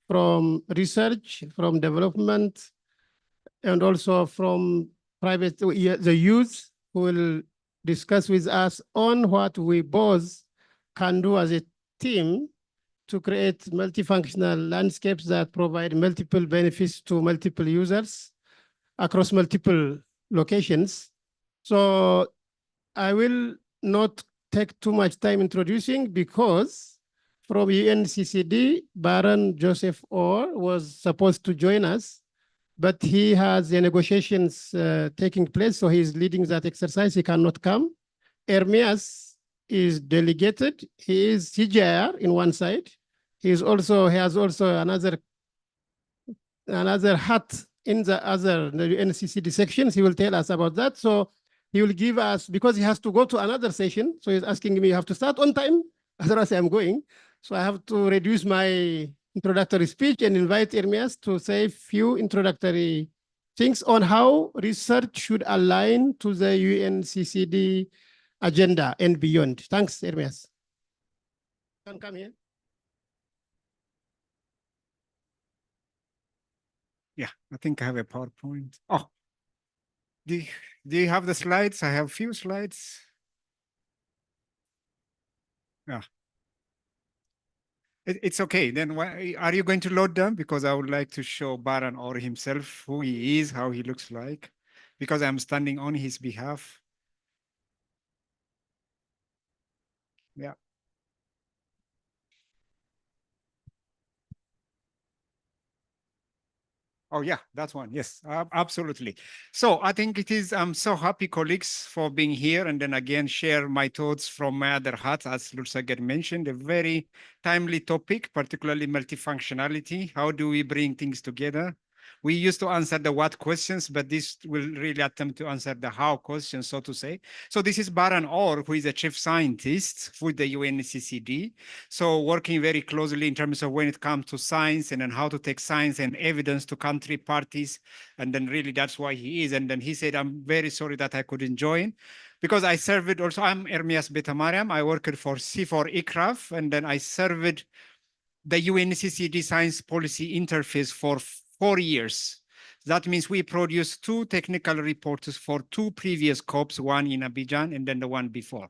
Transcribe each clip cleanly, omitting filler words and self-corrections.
from research, from development, and also from private, the youth who will discuss with us on what we both can do as a team to create multifunctional landscapes that provide multiple benefits to multiple users across multiple locations. So I will not take too much time introducing because from UNCCD, Baron Joseph Orr was supposed to join us, but he has the negotiations taking place, so he's leading that exercise. He cannot come. Ermias is delegated. He is CGIAR in one side. He has also another hat in the NCCD sections. He will tell us about that. So he will give us, because he has to go to another session. So he's asking me, you have to start on time, otherwise I'm going. So I have to reduce my introductory speech and invite Ermias to say a few introductory things on how research should align to the UNCCD agenda and beyond. Thanks, Ermias. You can come here. Yeah, I think I have a PowerPoint. Oh, do you have the slides? I have a few slides. Yeah. It's okay. Then why are you going to load them? Because I would like to show Baran or himself who he is, how he looks like, because I'm standing on his behalf. Yeah. Oh, yeah, that's one. Yes, absolutely. So I think it is, I'm so happy, colleagues, for being here and then again share my thoughts from my other hat, as Lursager mentioned, a very timely topic, particularly multifunctionality. How do we bring things together? We used to answer the what questions, but this will really attempt to answer the how questions, so to say. So this is Baran Orr, who is a chief scientist with the UNCCD. So working very closely in terms of when it comes to science and then how to take science and evidence to country parties. And then really that's why he is. And then he said, I'm very sorry that I couldn't join because I served also, I'm Ermias Betamariam. I worked for C4 ICRAF and then I served the UNCCD Science Policy Interface for 4 years. That means we produced 2 technical reports for 2 previous COPs, one in Abidjan and then the one before.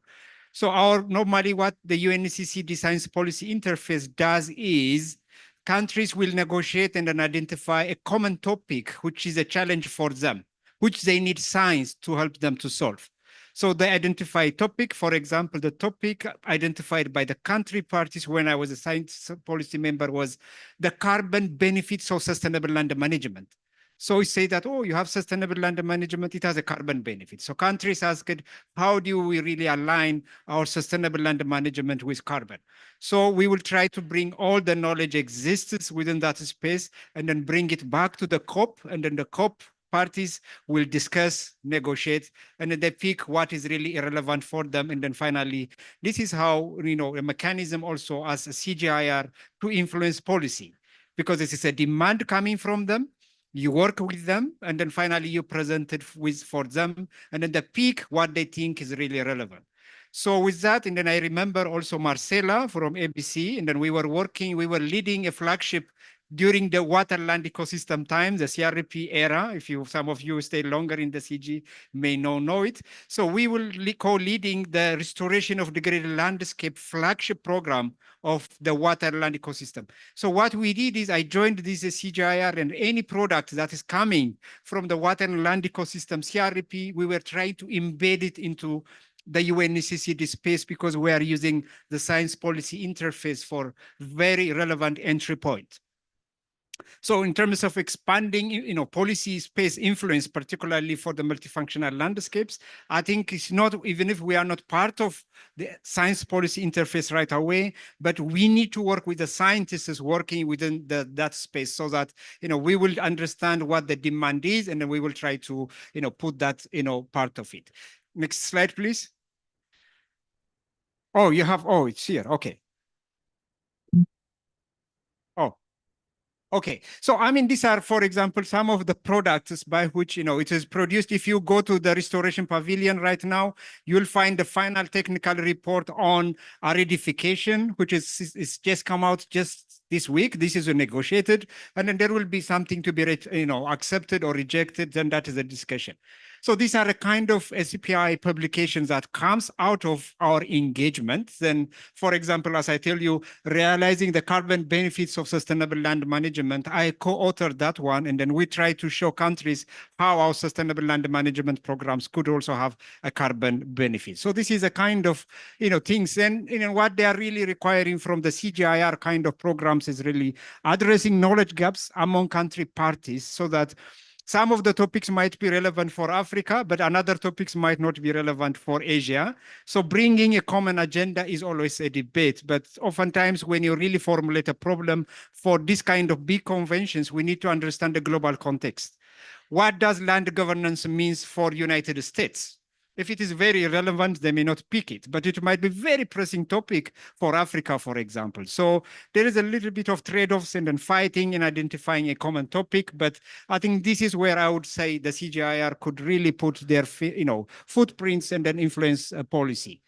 So normally what the UNCCD Science Policy Interface does is countries will negotiate and then identify a common topic, which is a challenge for them, which they need science to help them to solve. So they identify a topic, for example, the topic identified by the country parties when I was a science policy member was the carbon benefits of sustainable land management. So we say that, oh, you have sustainable land management, it has a carbon benefit. So countries asked, how do we really align our sustainable land management with carbon? So we will try to bring all the knowledge exists within that space and then bring it back to the COP, and then the COP parties will discuss, negotiate, and then they pick what is really irrelevant for them. And then finally, this is how, a mechanism also as a CGIAR to influence policy, because this is a demand coming from them. You work with them, and then finally you present it for them, and then they pick what they think is really relevant. So with that, and then I remember also Marcela from ABC, and then we were leading a flagship during the waterland ecosystem time, the CRP era. If some of you stay longer in the CG may know it. So we will co-leading the restoration of degraded landscape flagship program of the waterland ecosystem. So what we did is I joined this CGIAR, and any product that is coming from the waterland ecosystem CRP, we were trying to embed it into the UNCCD space because we are using the science policy interface for very relevant entry point. So in terms of expanding, policy space influence, particularly for the multifunctional landscapes, I think it's not, even if we are not part of the science policy interface right away, but we need to work with the scientists working within that space so that, we will understand what the demand is, and then we will try to, put that, part of it. Next slide, please. Oh, it's here. Okay. Oh, Okay, so I mean, these are, for example, some of the products by which, it is produced. If you go to the Restoration Pavilion right now, you'll find the final technical report on aridification, which is just come out just this week. This is negotiated, and then there will be something to be, accepted or rejected, then that is a discussion. So these are a kind of SCPI publications that comes out of our engagement. Then, for example, as I tell you, realizing the carbon benefits of sustainable land management, I co-authored that one, and then we try to show countries how our sustainable land management programs could also have a carbon benefit. So this is a kind of, things. And what they are really requiring from the CGIAR kind of programs is really addressing knowledge gaps among country parties, so that some of the topics might be relevant for Africa, but another topics might not be relevant for Asia. So bringing a common agenda is always a debate, but oftentimes when you really formulate a problem for this kind of big conventions, we need to understand the global context. What does land governance mean for United States? If it is very relevant, they may not pick it, but it might be very pressing topic for Africa, for example. So there is a little bit of trade-offs and then fighting and identifying a common topic. But I think this is where I would say the CGIAR could really put their, footprints and then influence policy.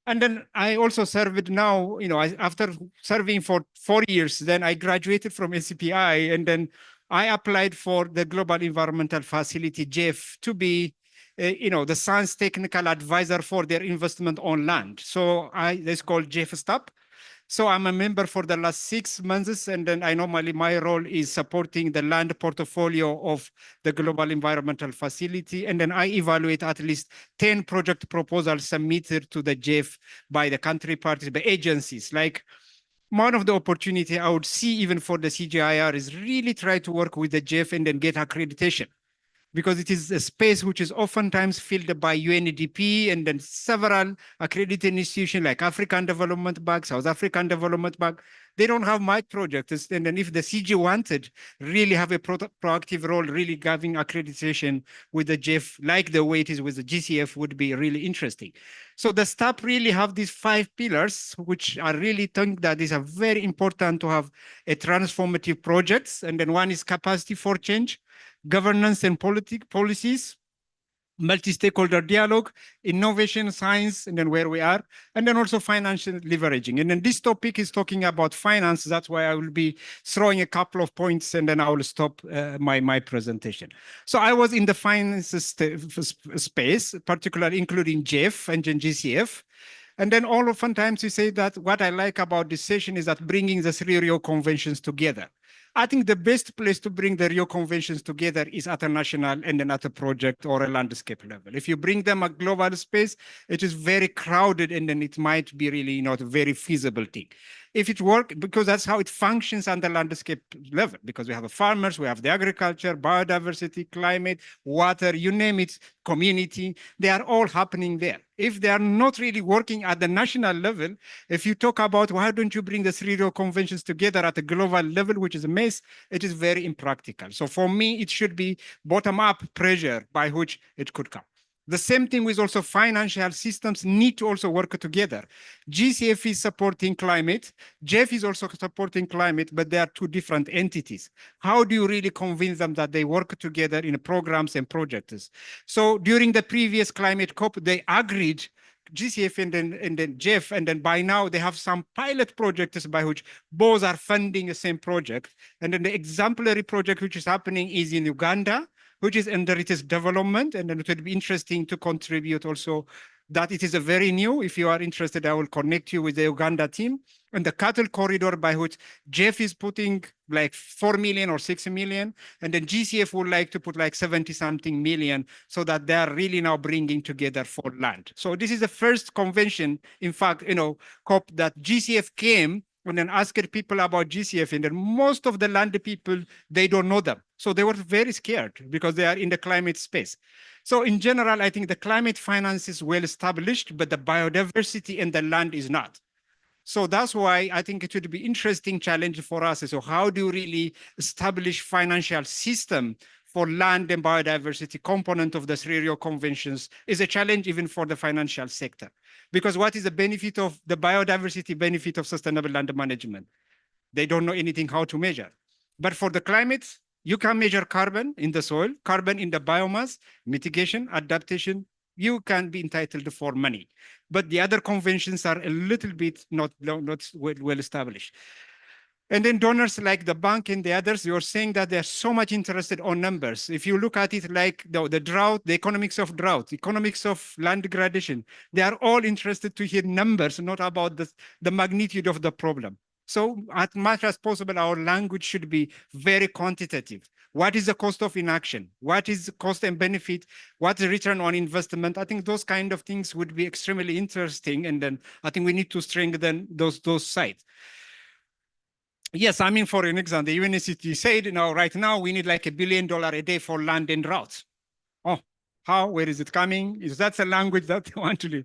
And then I also served now, after serving for 4 years, then I graduated from SCPI, and then I applied for the Global Environmental Facility, GEF, to be the science technical advisor for their investment on land. So it's called GEF-STAP. So I'm a member for the last 6 months, and then my role is supporting the land portfolio of the Global Environmental Facility, and then I evaluate at least 10 project proposals submitted to the GEF by the country parties, by agencies. Like, one of the opportunity I would see even for the CGIAR is really try to work with the GEF and then get accreditation, because it is a space which is oftentimes filled by UNDP and then several accredited institutions like African Development Bank, South African Development Bank. They don't have much projects. And then if the CG wanted really have a proactive role, really giving accreditation with the GEF, like the way it is with the GCF, would be really interesting. So the STAP really have these 5 pillars, which I really think that is a very important to have a transformative projects. And then one is capacity for change, governance and policies, multi-stakeholder dialogue, innovation, science, and then where we are, and then also financial leveraging. And then this topic is talking about finance. That's why I will be throwing a couple of points, and then I will stop my presentation. So I was in the finance space, particularly including GEF and GCF. And then oftentimes we say that what I like about this session is that bringing the 3 Rio Conventions together. I think the best place to bring the Rio Conventions together is at a national and then at a project or a landscape level. If you bring them a global space, it is very crowded, and then it might be really not a very feasible thing. If it works, because that's how it functions on the landscape level, because we have the farmers, we have the agriculture, biodiversity, climate, water, you name it, community, they are all happening there. If they are not really working at the national level, if you talk about why don't you bring the 3 Rio Conventions together at a global level, which is a mess, it is very impractical. So for me, it should be bottom-up pressure by which it could come. The same thing with also financial systems need to also work together. GCF is supporting climate. GEF is also supporting climate, but they are 2 different entities. How do you really convince them that they work together in programs and projects? So during the previous climate COP, they agreed, GCF and then GEF, and then by now they have some pilot projects by which both are funding the same project. And then the exemplary project which is happening is in Uganda, which is under its development, and then it would be interesting to contribute also that it is a very new. If you are interested, I will connect you with the Uganda team. And the cattle corridor by which GEF is putting like 4 million or 6 million, and then GCF would like to put like 70-something million, so that they are really now bringing together for land. So this is the first convention, in fact, COP that GCF came and then asked people about GCF, and then most of the land people, they don't know them. So they were very scared because they are in the climate space. So in general, I think the climate finance is well established, but the biodiversity and the land is not. So that's why I think it would be interesting challenge for us. So how do you really establish financial system for land and biodiversity component of the 3 Rio Conventions is a challenge even for the financial sector. Because what is the benefit of the biodiversity benefit of sustainable land management? They don't know anything how to measure. But for the climate, you can measure carbon in the soil, carbon in the biomass, mitigation, adaptation. You can be entitled for money. But the other conventions are a little bit not well established. And then donors like the bank and the others, you're saying that they're so much interested on numbers. If you look at it like the drought, the economics of drought, economics of land degradation, they are all interested to hear numbers, not about the magnitude of the problem. So as much as possible, our language should be very quantitative. What is the cost of inaction? What is the cost and benefit? What's the return on investment? I think those kind of things would be extremely interesting. And then I think we need to strengthen those sides. Yes, I mean, for an example, the UNCT said, right now we need like $1 billion a day for land and droughts. Oh, how? Where is it coming? Is that a language that they want to live?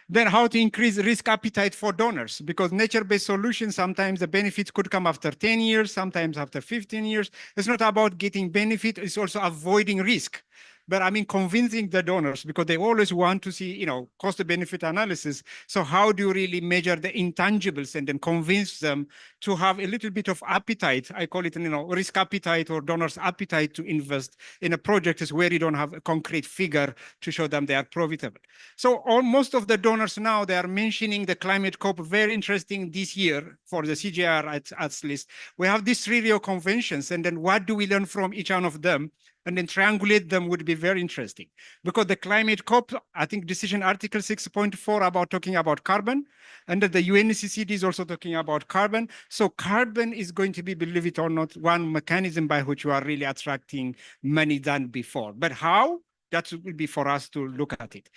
Then how to increase risk appetite for donors? Because nature-based solutions, sometimes the benefits could come after 10 years, sometimes after 15 years. It's not about getting benefit, it's also avoiding risk. But I mean, convincing the donors, because they always want to see, cost-benefit analysis. So how do you really measure the intangibles and then convince them to have a little bit of appetite? I call it, risk appetite or donors' appetite to invest in a project is where you don't have a concrete figure to show them they are profitable. So most of the donors now, they are mentioning the climate COP, very interesting this year for the CGIAR at least. We have these 3 Rio Conventions, and then what do we learn from each one of them? And then triangulate them would be very interesting. Because the climate COP, I think decision article 6.4 about talking about carbon, and the UNCCD is also talking about carbon. So carbon is going to be, believe it or not, one mechanism by which you are really attracting money than before. But how? That will be for us to look at it.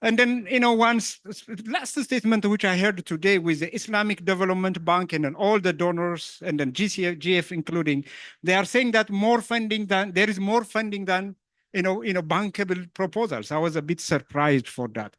And then, one last statement which I heard today with the Islamic Development Bank and then all the donors and then GF including, they are saying that there is more funding than, bankable proposals. I was a bit surprised for that.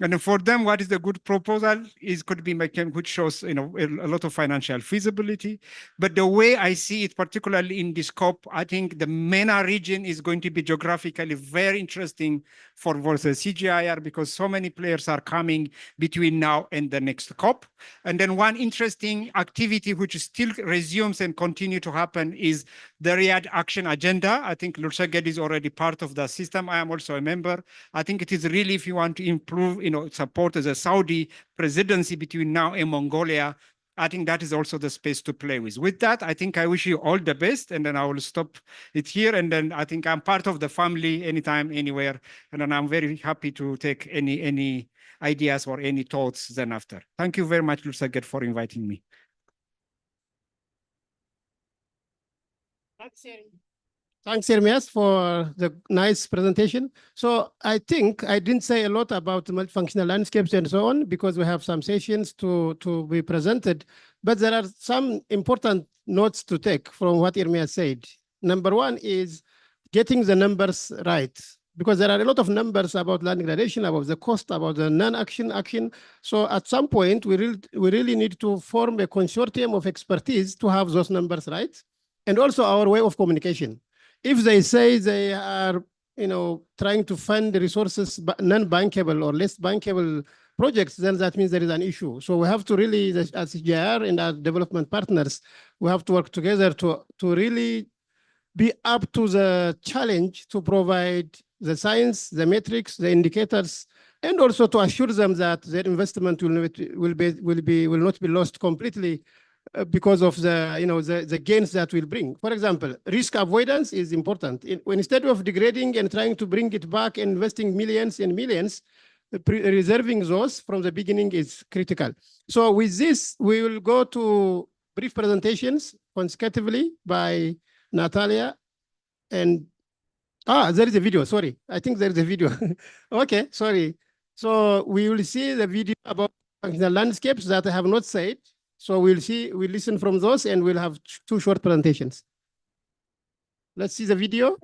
And for them, what is the good proposal could be which shows a lot of financial feasibility. But the way I see it, particularly in this COP, I think the MENA region is going to be geographically very interesting for the CGIAR because so many players are coming between now and the next COP. And then one interesting activity which still resumes and continue to happen is the Riyadh Action Agenda. I think Lursaged is already part of the system. I am also a member. I think it is really, if you want to improve, support as a Saudi presidency between now and Mongolia, I think that is also the space to play with. With that, I think I wish you all the best, and then I will stop it here. And then I think I'm part of the family anytime, anywhere. And then I'm very happy to take any ideas or any thoughts then after. Thank you very much, Lursaged, for inviting me. Thanks, Jeremias, for the nice presentation. So I think I didn't say a lot about the multifunctional landscapes and so on, because we have some sessions to be presented, but there are some important notes to take from what Jeremias said. Number one is getting the numbers right, because there are a lot of numbers about land degradation, about the cost, about the non-action, action. So at some point, we really need to form a consortium of expertise to have those numbers right, and also our way of communication. If they say they are, trying to fund the resources, non-bankable or less bankable projects, then that means there is an issue. So we have to really, as CGIAR and our development partners, we have to work together to really be up to the challenge to provide the science, the metrics, the indicators, and also to assure them that their investment will not be lost completely because of the gains that will bring. For example, risk avoidance is important. Instead of degrading and trying to bring it back and investing millions and millions, reserving those from the beginning is critical. So with this, we will go to brief presentations consecutively by Natalia. And there is a video, sorry. I think there is a video. Okay, sorry. So we will see the video about the landscapes that I have not said. So we'll listen from those, and we'll have 2 short presentations. Let's see the video.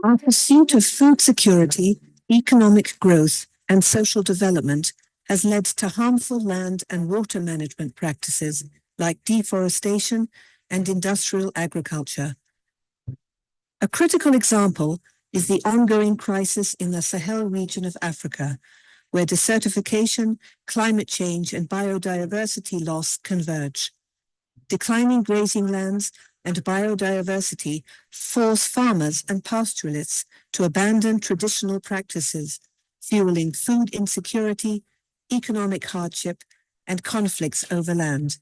Our pursuit of food security, economic growth, and social development has led to harmful land and water management practices like deforestation and industrial agriculture. A critical example is the ongoing crisis in the Sahel region of Africa, where desertification, climate change, and biodiversity loss converge. Declining grazing lands and biodiversity force farmers and pastoralists to abandon traditional practices, fueling food insecurity, economic hardship, and conflicts over land.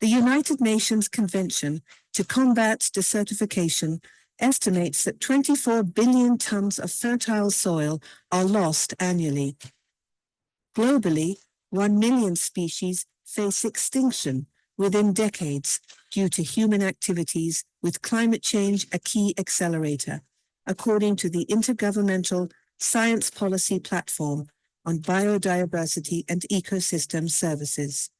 The United Nations Convention to Combat Desertification estimates that 24 billion tons of fertile soil are lost annually. Globally, 1 million species face extinction within decades due to human activities, with climate change a key accelerator, according to the Intergovernmental Science Policy Platform on Biodiversity and Ecosystem Services.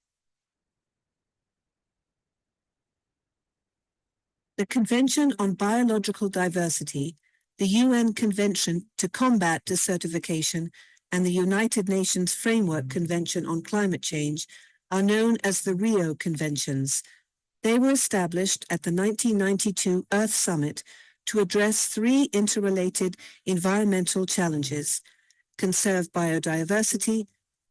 The Convention on Biological Diversity, the UN Convention to Combat Desertification, and the United Nations Framework Convention on Climate Change are known as the Rio Conventions. They were established at the 1992 Earth Summit to address three interrelated environmental challenges: conserve biodiversity,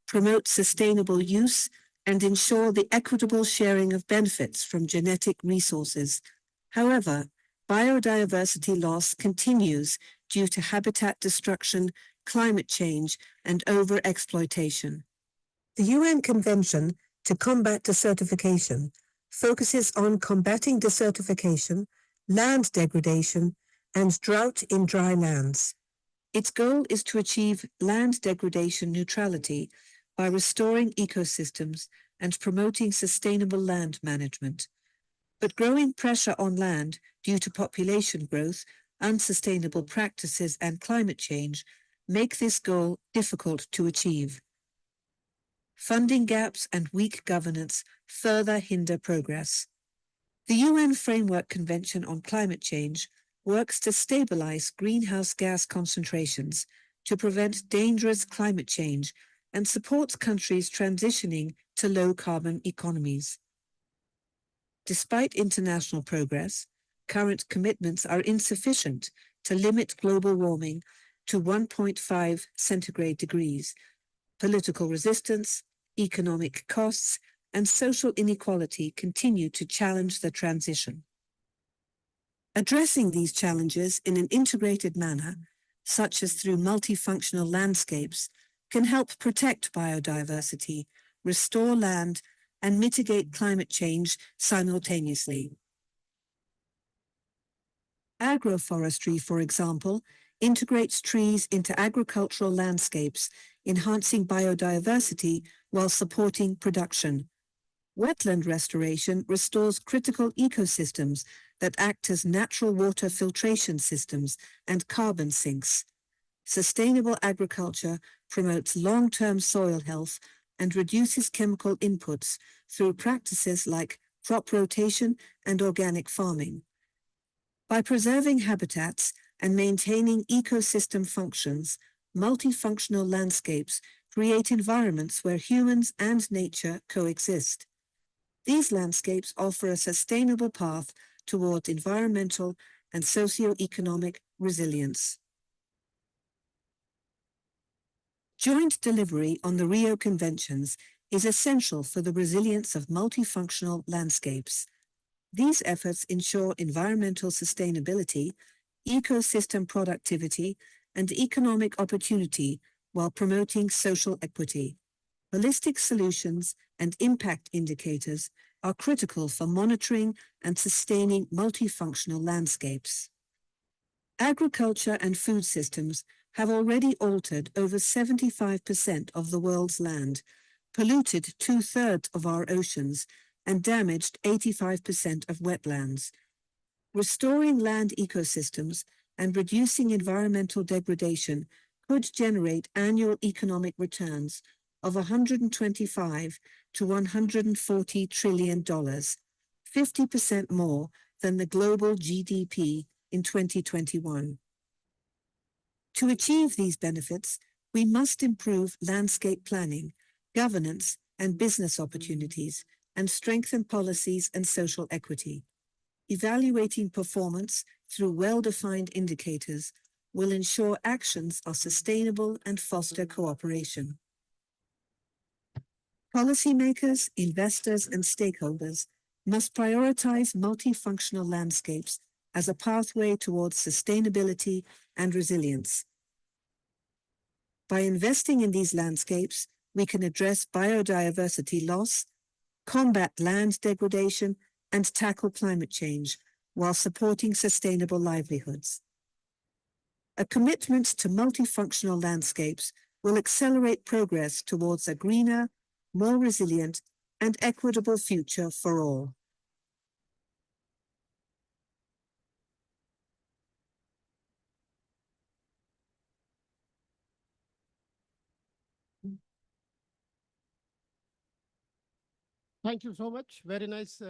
promote sustainable use, and ensure the equitable sharing of benefits from genetic resources. However, biodiversity loss continues due to habitat destruction, climate change, and overexploitation. The UN Convention to Combat Desertification focuses on combating desertification, land degradation, and drought in dry lands. Its goal is to achieve land degradation neutrality by restoring ecosystems and promoting sustainable land management. But growing pressure on land due to population growth, unsustainable practices, and climate change make this goal difficult to achieve. Funding gaps and weak governance further hinder progress. The UN Framework Convention on Climate Change works to stabilize greenhouse gas concentrations to prevent dangerous climate change and supports countries transitioning to low-carbon economies. Despite international progress, current commitments are insufficient to limit global warming to 1.5 centigrade degrees. Political resistance, economic costs, and social inequality continue to challenge the transition. Addressing these challenges in an integrated manner, such as through multifunctional landscapes, can help protect biodiversity, restore land, and mitigate climate change simultaneously. Agroforestry, for example, integrates trees into agricultural landscapes, enhancing biodiversity while supporting production. Wetland restoration restores critical ecosystems that act as natural water filtration systems and carbon sinks. Sustainable agriculture promotes long-term soil health and reduces chemical inputs through practices like crop rotation and organic farming. By preserving habitats and maintaining ecosystem functions, multifunctional landscapes create environments where humans and nature coexist. These landscapes offer a sustainable path towards environmental and socio-economic resilience. Joint delivery on the Rio Conventions is essential for the resilience of multifunctional landscapes. These efforts ensure environmental sustainability, ecosystem productivity, and economic opportunity while promoting social equity. Holistic solutions and impact indicators are critical for monitoring and sustaining multifunctional landscapes. Agriculture and food systems have already altered over 75% of the world's land, polluted 2/3 of our oceans, and damaged 85% of wetlands. Restoring land ecosystems and reducing environmental degradation could generate annual economic returns of $125 to $140 trillion, 50% more than the global GDP in 2021. To achieve these benefits, we must improve landscape planning, governance, and business opportunities, and strengthen policies and social equity. Evaluating performance through well-defined indicators, will ensure actions are sustainable and foster cooperation. Policymakers, investors, and stakeholders must prioritize multifunctional landscapes as a pathway towards sustainability and resilience. By investing in these landscapes, we can address biodiversity loss, combat land degradation, and tackle climate change while supporting sustainable livelihoods. A commitment to multifunctional landscapes will accelerate progress towards a greener, more resilient, and equitable future for all. Thank you so much. Very nice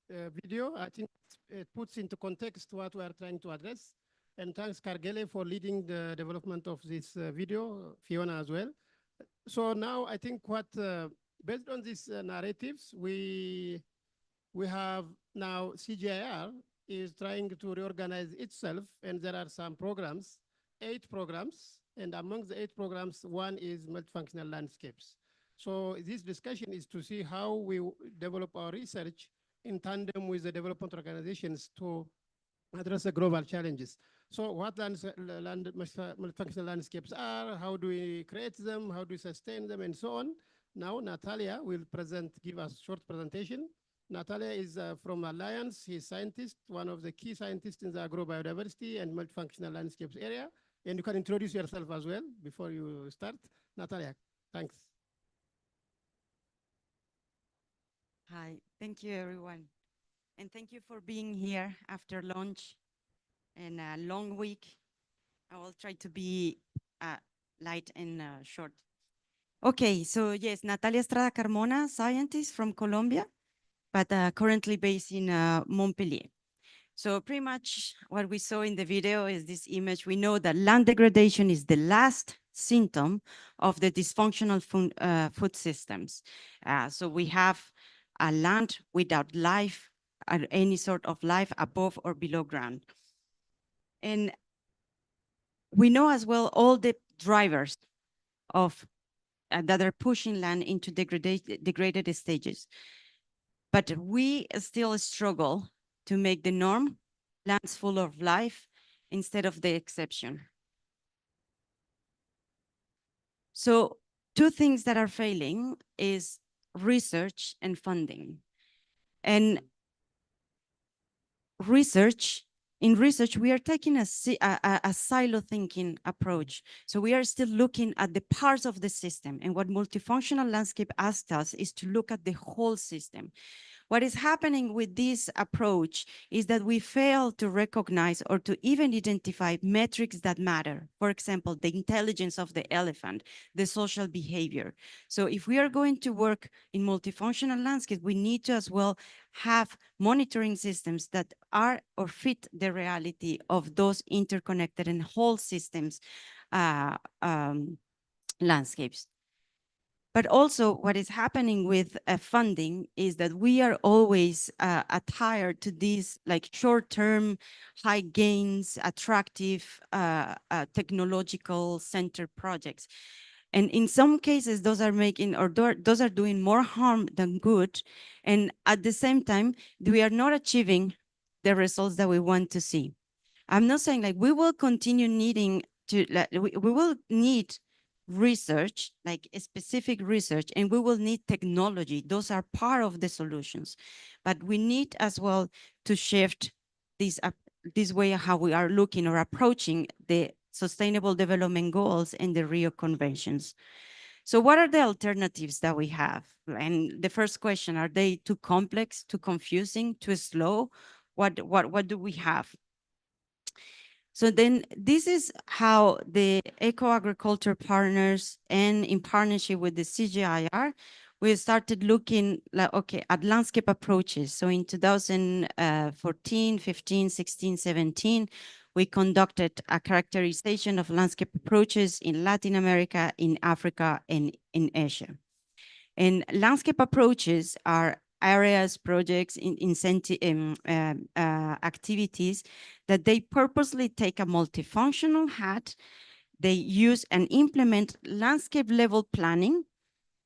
video. I think it puts into context what we are trying to address. And thanks, Kargele, for leading the development of this video, Fiona as well. So now I think based on these narratives, we have now CGIAR is trying to reorganize itself, and there are some programs, 8 programs, and among the 8 programs, one is multifunctional landscapes. So this discussion is to see how we develop our research in tandem with the development organizations to address the global challenges. So what multifunctional landscapes are, how do we create them, how do we sustain them, and so on. Now Natalia will give us a short presentation. Natalia is from Alliance. She's scientist, one of the key scientists in the agrobiodiversity and multifunctional landscapes area. And you can introduce yourself as well before you start. Natalia, thanks. Hi, thank you everyone. And thank you for being here after lunch and a long week. I will try to be light and short. Okay, so yes, Natalia Estrada Carmona, scientist from Colombia, but currently based in Montpellier. So pretty much what we saw in the video is this image. We know that land degradation is the last symptom of the dysfunctional food systems. So we have a land without life, any sort of life above or below ground. And we know as well all the drivers of that are pushing land into degraded stages. But we still struggle to make the norm lands full of life instead of the exception. So 2 things that are failing is research and funding. And in research, we are taking a silo thinking approach. So we are still looking at the parts of the system. And what multifunctional landscape asks us is to look at the whole system. What is happening with this approach is that we fail to recognize or to even identify metrics that matter. For example, the intelligence of the elephant, the social behavior. So if we are going to work in multifunctional landscape, we need to as well have monitoring systems that are or fit the reality of those interconnected and whole systems landscapes. But also what is happening with funding is that we are always attired to these like short-term, high gains, attractive technological center projects. And in some cases, those are making or those are doing more harm than good. And at the same time, we are not achieving the results that we want to see. I'm not saying like we will continue needing to, we will need research, like a specific research, and we will need technology. Those are part of the solutions. But we need as well to shift this way of how we are looking or approaching the Sustainable Development Goals and the Rio Conventions. So what are the alternatives that we have? And the first question, are they too complex, too confusing, too slow? What do we have? So then this is how the eco-agriculture partners and in partnership with the CGIAR, we started looking at landscape approaches. So in 2014, 15, 16, 17, we conducted a characterization of landscape approaches in Latin America, in Africa, and in Asia. And landscape approaches are areas, projects, incentive activities that they purposely take a multifunctional hat. They use and implement landscape level planning.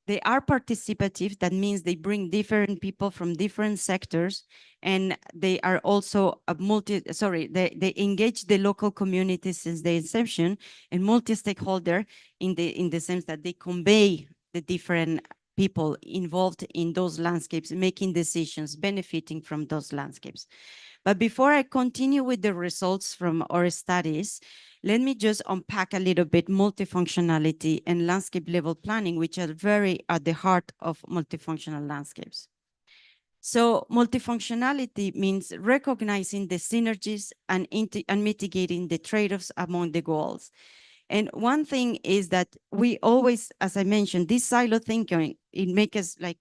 They are participative. That means they bring different people from different sectors, and they are also they engage the local community since the inception, and multi-stakeholder in the sense that they convey the different people involved in those landscapes, making decisions, benefiting from those landscapes. But before I continue with the results from our studies, let me just unpack a little bit multifunctionality and landscape level planning, which are very at the heart of multifunctional landscapes. So multifunctionality means recognizing the synergies and mitigating the trade-offs among the goals. And one thing is that we always, as I mentioned, this silo thinking, it makes us like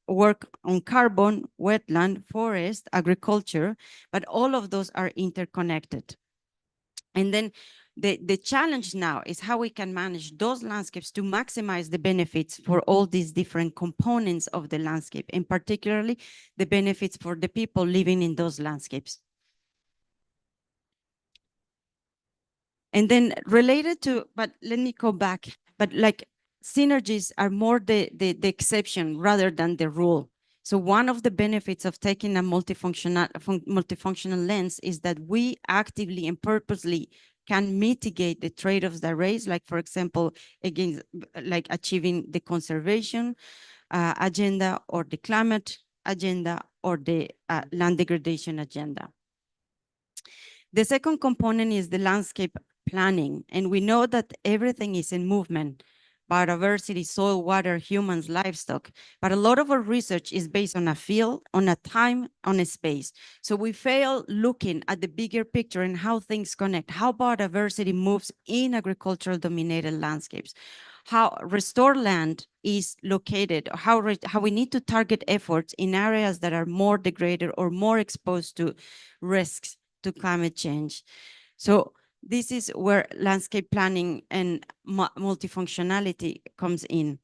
work on carbon, wetland, forest, agriculture, but all of those are interconnected. And then the challenge now is how we can manage those landscapes to maximize the benefits for all these different components of the landscape, and particularly the benefits for the people living in those landscapes. And then related to, but let me go back, but like synergies are more the exception rather than the rule. So one of the benefits of taking a multifunctional lens is that we actively and purposely can mitigate the trade-offs that raise, like for example, against like achieving the conservation agenda or the climate agenda or the land degradation agenda. The second component is the landscape planning. And we know that everything is in movement: biodiversity, soil, water, humans, livestock. But a lot of our research is based on a field, on a time, on a space. So we fail looking at the bigger picture and how things connect, how biodiversity moves in agricultural dominated landscapes, how restored land is located, how we need to target efforts in areas that are more degraded or more exposed to risks to climate change. So this is where landscape planning and multifunctionality comes in.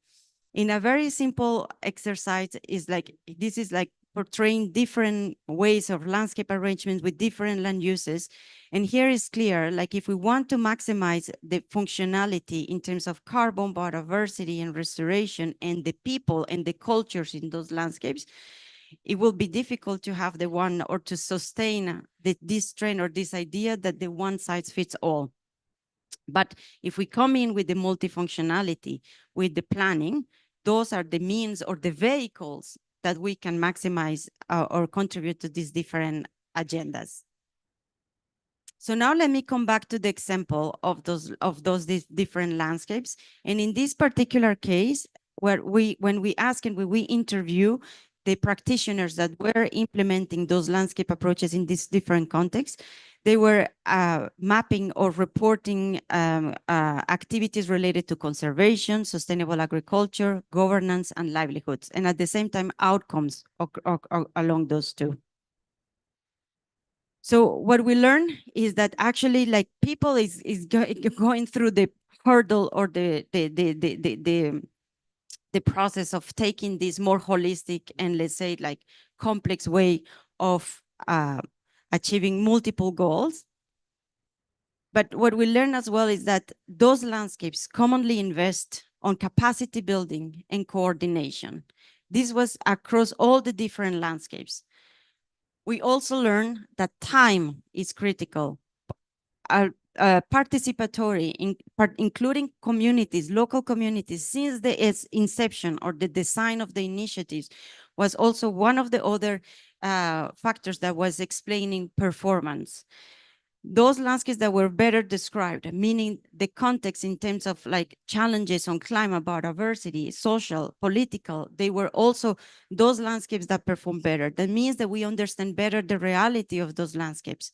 In a very simple exercise, this is like portraying different ways of landscape arrangements with different land uses. And here is clear, like if we want to maximize the functionality in terms of carbon, biodiversity, and restoration, and the people and the cultures in those landscapes, it will be difficult to have the one or to sustain this trend or this idea that the one size fits all. But if we come in with the multifunctionality, with the planning, those are the means or the vehicles that we can maximize or contribute to these different agendas. So now let me come back to the example of those different landscapes. And in this particular case, when we ask and when we interview the practitioners that were implementing those landscape approaches in these different contexts, they were mapping or reporting activities related to conservation, sustainable agriculture, governance, and livelihoods, and at the same time, outcomes along those two. So what we learn is that actually, like, people is going through the hurdle or the process of taking this more holistic and, let's say, like, complex way of achieving multiple goals. But what we learn as well is that those landscapes commonly invest on capacity building and coordination. This was across all the different landscapes. We also learn that time is critical. Participatory, including communities, local communities, since the inception or the design of the initiatives, was also one of the other factors that was explaining performance. Those landscapes that were better described, meaning the context in terms of like challenges on climate, biodiversity, social, political, they were also those landscapes that perform better. That means that we understand better the reality of those landscapes.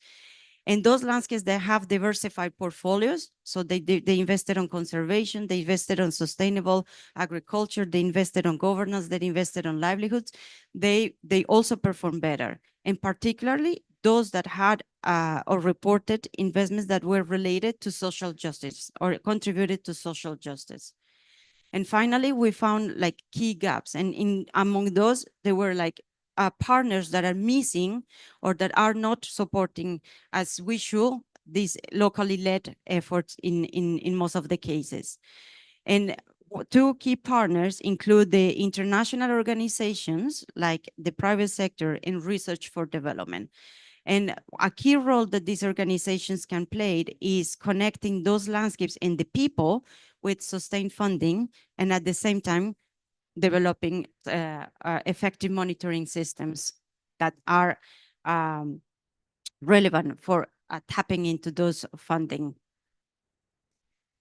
And those landscapes that have diversified portfolios, so they invested on conservation, they invested on sustainable agriculture, they invested on governance, they invested on livelihoods, they also perform better. And particularly those that had or reported investments that were related to social justice or contributed to social justice. And finally, we found like key gaps. And among those, there were like partners that are missing or that are not supporting as we should these locally led efforts in most of the cases. And two key partners include the international organizations like the private sector in research for development. And a key role that these organizations can play is connecting those landscapes and the people with sustained funding, and at the same time, developing effective monitoring systems that are relevant for tapping into those funding.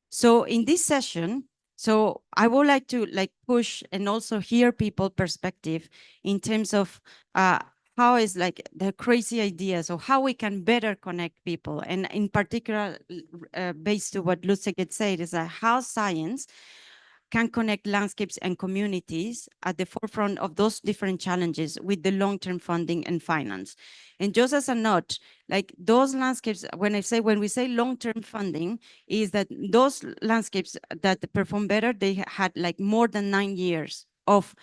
So in this session, so I would like to push and also hear people perspective in terms of how is the crazy ideas of how we can better connect people. And in particular, based to what Lutzeket said, is that how science can connect landscapes and communities at the forefront of those different challenges with the long-term funding and finance. And just as a note, those landscapes, when we say long-term funding, is that those landscapes that perform better, they had more than 9 years of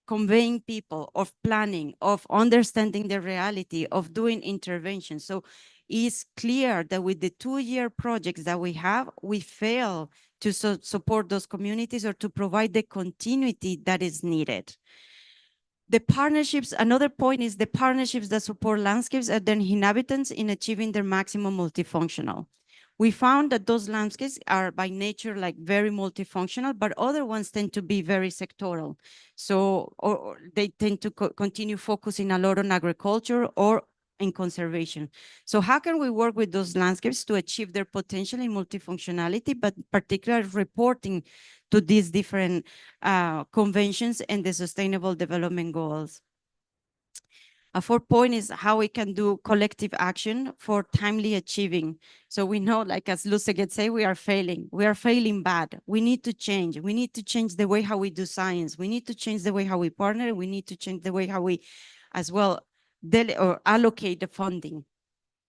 conveying people, of planning, of understanding the reality, of doing intervention. So it's clear that with the 2-year projects that we have, we fail to support those communities or to provide the continuity that is needed. The partnerships, another point is the partnerships that support landscapes and their inhabitants in achieving their maximum multifunctional. We found that those landscapes are by nature very multifunctional, but other ones tend to be very sectoral. So, or they tend to continue focusing a lot on agriculture or in conservation. So how can we work with those landscapes to achieve their potential in multifunctionality, but particularly reporting to these different conventions and the sustainable development goals? A fourth point is how we can do collective action for timely achieving. So we know, as Lutzeket say, we are failing. We are failing bad. We need to change. We need to change the way how we do science. We need to change the way how we partner. We need to change the way how we, as well, allocate the funding.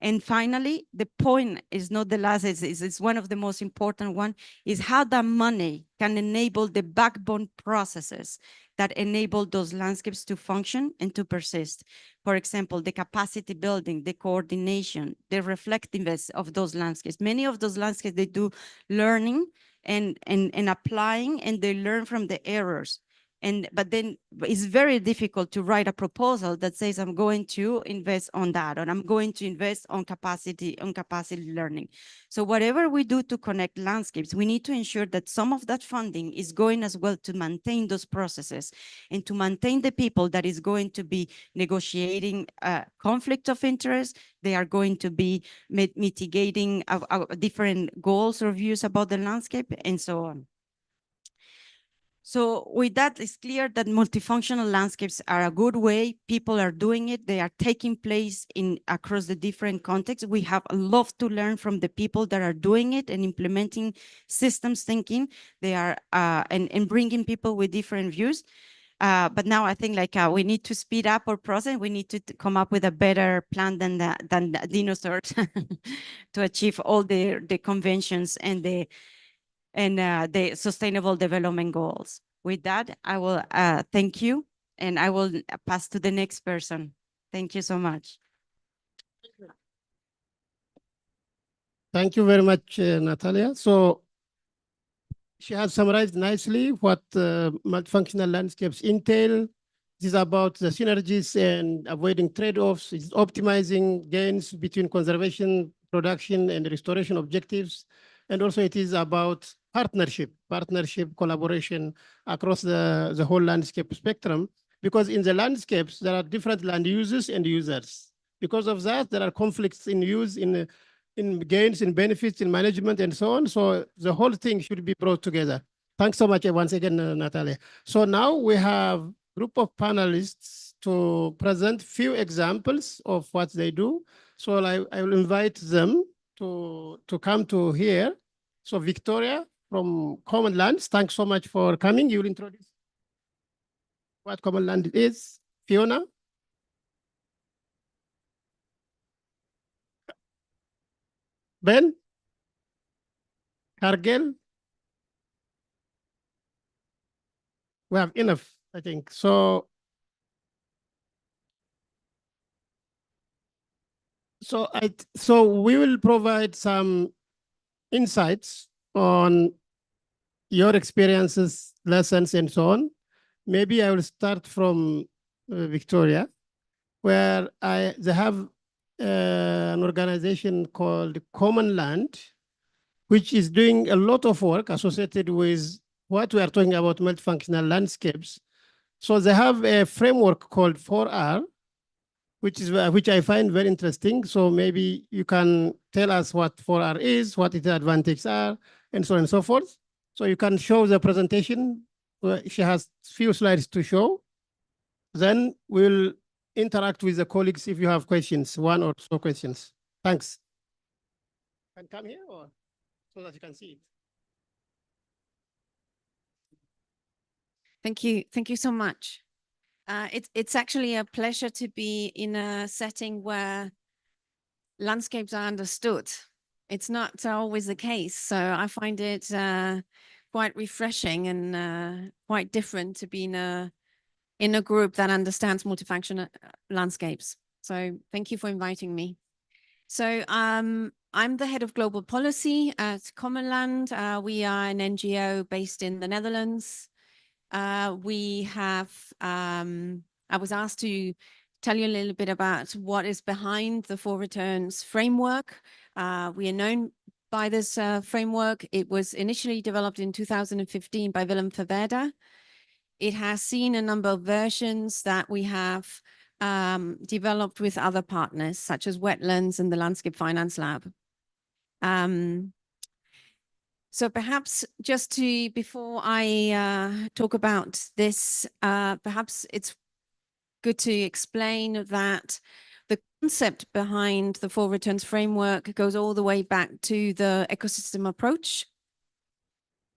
And finally, the point is not the last, it's one of the most important one, is how that money can enable the backbone processes that enable those landscapes to function and to persist. For example, the capacity building, the coordination, the reflectiveness of those landscapes. Many of those landscapes, they do learning and applying, and they learn from the errors. But then it's very difficult to write a proposal that says I'm going to invest on that, or I'm going to invest on capacity learning. So whatever we do to connect landscapes, we need to ensure that some of that funding is going as well to maintain those processes and to maintain the people that is going to be negotiating conflict of interest. They are going to be mitigating different goals or views about the landscape and so on. So with that, it's clear that multifunctional landscapes are a good way. People are doing it. They are taking place across the different contexts. We have a lot to learn from the people that are doing it and implementing systems thinking. They are and bringing people with different views. But now I think we need to speed up our process. We need to come up with a better plan than the dinosaurs to achieve all the conventions and the sustainable development goals. With that, I will thank you, and I will pass to the next person. Thank you so much. Thank you very much, Natalia. So she has summarized nicely what multifunctional landscapes entail. This is about the synergies and avoiding trade-offs. It's optimizing gains between conservation, production, and restoration objectives. And also it is about partnership, collaboration across the whole landscape spectrum, because in the landscapes, there are different land uses and users. Because of that, there are conflicts in use, in gains, in benefits, in management, and so on. So the whole thing should be brought together. Thanks so much once again, Natalia. So now we have a group of panelists to present few examples of what they do. So I will invite them to come to here. So Victoria from Common Lands, thanks so much for coming. You will introduce what Common Land is. Fiona? Ben? Cargill? We have enough, I think. So So we will provide some insights on your experiences, lessons, and so on. Maybe I will start from Victoria, where they have an organization called Common Land, which is doing a lot of work associated with what we are talking about, multifunctional landscapes. So they have a framework called 4R, which I find very interesting. So maybe you can tell us what 4R is, what its advantages are, and so on and so forth. So you can show the presentation. She has few slides to show. Then we'll interact with the colleagues if you have questions, one or two questions. Thanks. Can come here or so that you can see it. Thank you. Thank you so much. It's actually a pleasure to be in a setting where landscapes are understood. It's not always the case. So I find it quite refreshing and quite different to be in a group that understands multifunctional landscapes. So thank you for inviting me. So I'm the head of global policy at Common Land. We are an NGO based in the Netherlands. We have, I was asked to tell you a little bit about what is behind the 4 returns framework. We are known by this framework. It was initially developed in 2015 by Willem Verwerder. It has seen a number of versions that we have developed with other partners, such as Wetlands and the Landscape Finance Lab. So perhaps just to, before I talk about this, perhaps it's good to explain that the concept behind the 4 returns framework goes all the way back to the ecosystem approach.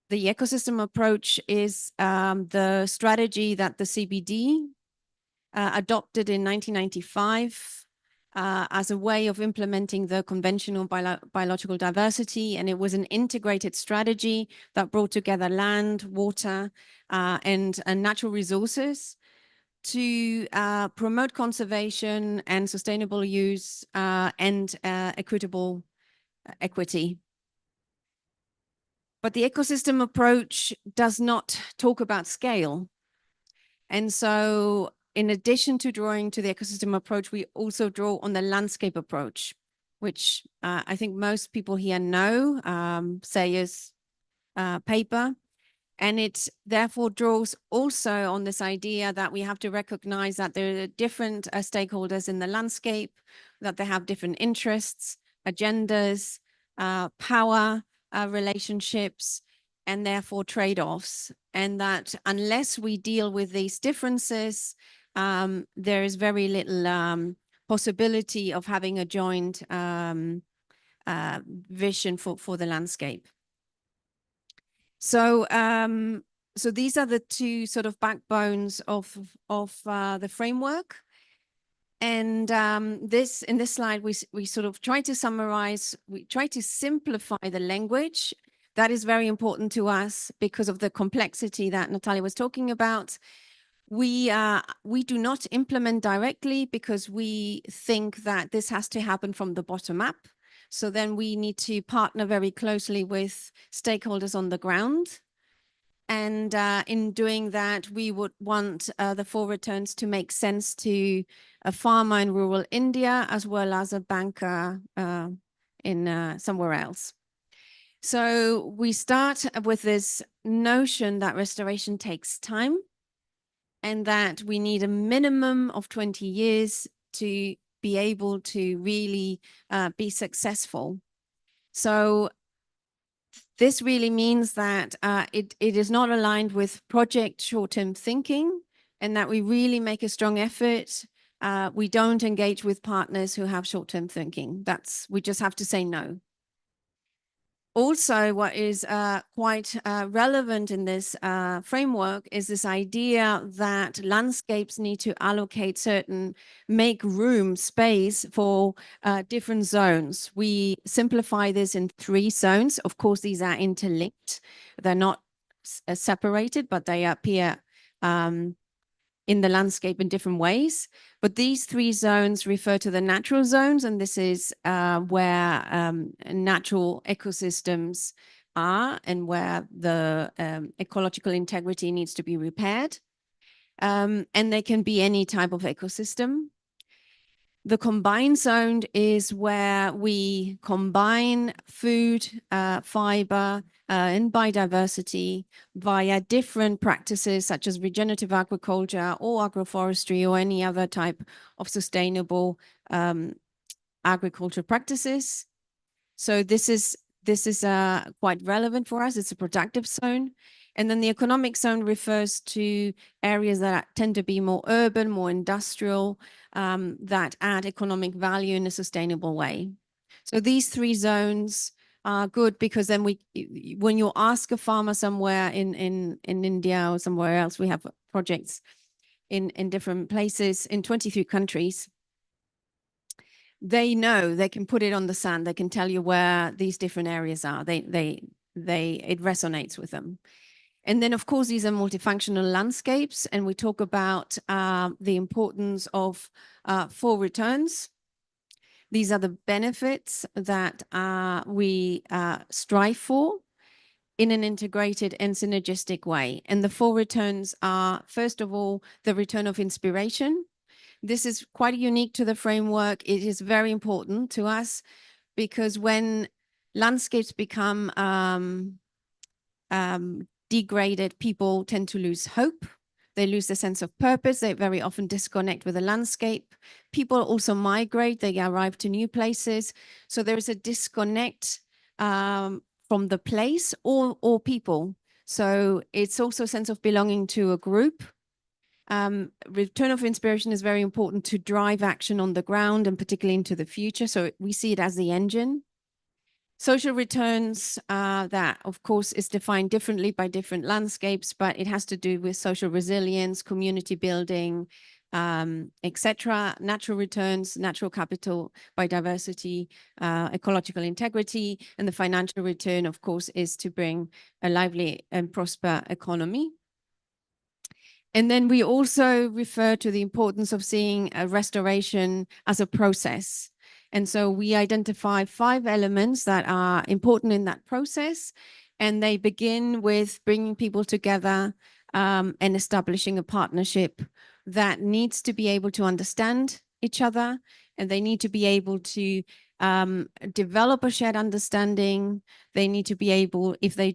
The ecosystem approach is the strategy that the CBD adopted in 1995 as a way of implementing the conventional biological diversity. And it was an integrated strategy that brought together land, water, and natural resources to promote conservation and sustainable use and equitable equity. But the ecosystem approach does not talk about scale. And so in addition to drawing to the ecosystem approach, we also draw on the landscape approach, which I think most people here know, Sayer's paper. And it therefore draws also on this idea that we have to recognize that there are different stakeholders in the landscape, that they have different interests, agendas, power relationships, and therefore trade-offs. And that unless we deal with these differences, there is very little possibility of having a joint vision for the landscape. So, so these are the 2 sort of backbones of the framework. And in this slide, we sort of try to summarize, we try to simplify the language. That is very important to us because of the complexity that Natalia was talking about. We do not implement directly because we think that this has to happen from the bottom up. So then we need to partner very closely with stakeholders on the ground. And in doing that, we would want the 4 returns to make sense to a farmer in rural India, as well as a banker in somewhere else. So we start with this notion that restoration takes time and that we need a minimum of 20 years to be able to really be successful. So this really means that it is not aligned with project short-term thinking and that we really make a strong effort. We don't engage with partners who have short-term thinking. We just have to say no. Also, what is quite relevant in this framework is this idea that landscapes need to allocate make room, space for different zones. We simplify this in 3 zones. Of course, these are interlinked. They're not separated, but they appear in the landscape in different ways. But these three zones refer to the natural zones, and this is where natural ecosystems are and where the ecological integrity needs to be repaired. And they can be any type of ecosystem. The combined zone is where we combine food, fiber, and biodiversity via different practices such as regenerative agriculture or agroforestry or any other type of sustainable agriculture practices. So this is quite relevant for us. It's a productive zone. And then the economic zone refers to areas that tend to be more urban, more industrial, that add economic value in a sustainable way. So these three zones are good because then when you ask a farmer somewhere in India or somewhere else, we have projects in different places in 23 countries. They know, they can put it on the sand. They can tell you where these different areas are. It resonates with them. And then, of course, these are multifunctional landscapes, and we talk about the importance of full returns. These are the benefits that we strive for in an integrated and synergistic way. And the full returns are, first of all, the return of inspiration. This is quite unique to the framework. It is very important to us because when landscapes become degraded, people tend to lose hope. They lose the sense of purpose. They very often disconnect with the landscape. People also migrate. They arrive to new places. So there is a disconnect from the place or people. So it's also a sense of belonging to a group. Return of inspiration is very important to drive action on the ground and particularly into the future. So we see it as the engine. Social returns, that of course is defined differently by different landscapes, but it has to do with social resilience, community building, etc. Natural returns, natural capital, biodiversity, ecological integrity, and the financial return, of course, is to bring a lively and prosper economy. And then we also refer to the importance of seeing a restoration as a process. And so we identify 5 elements that are important in that process. And they begin with bringing people together and establishing a partnership that needs to be able to understand each other. And they need to be able to develop a shared understanding. They need to be able, if they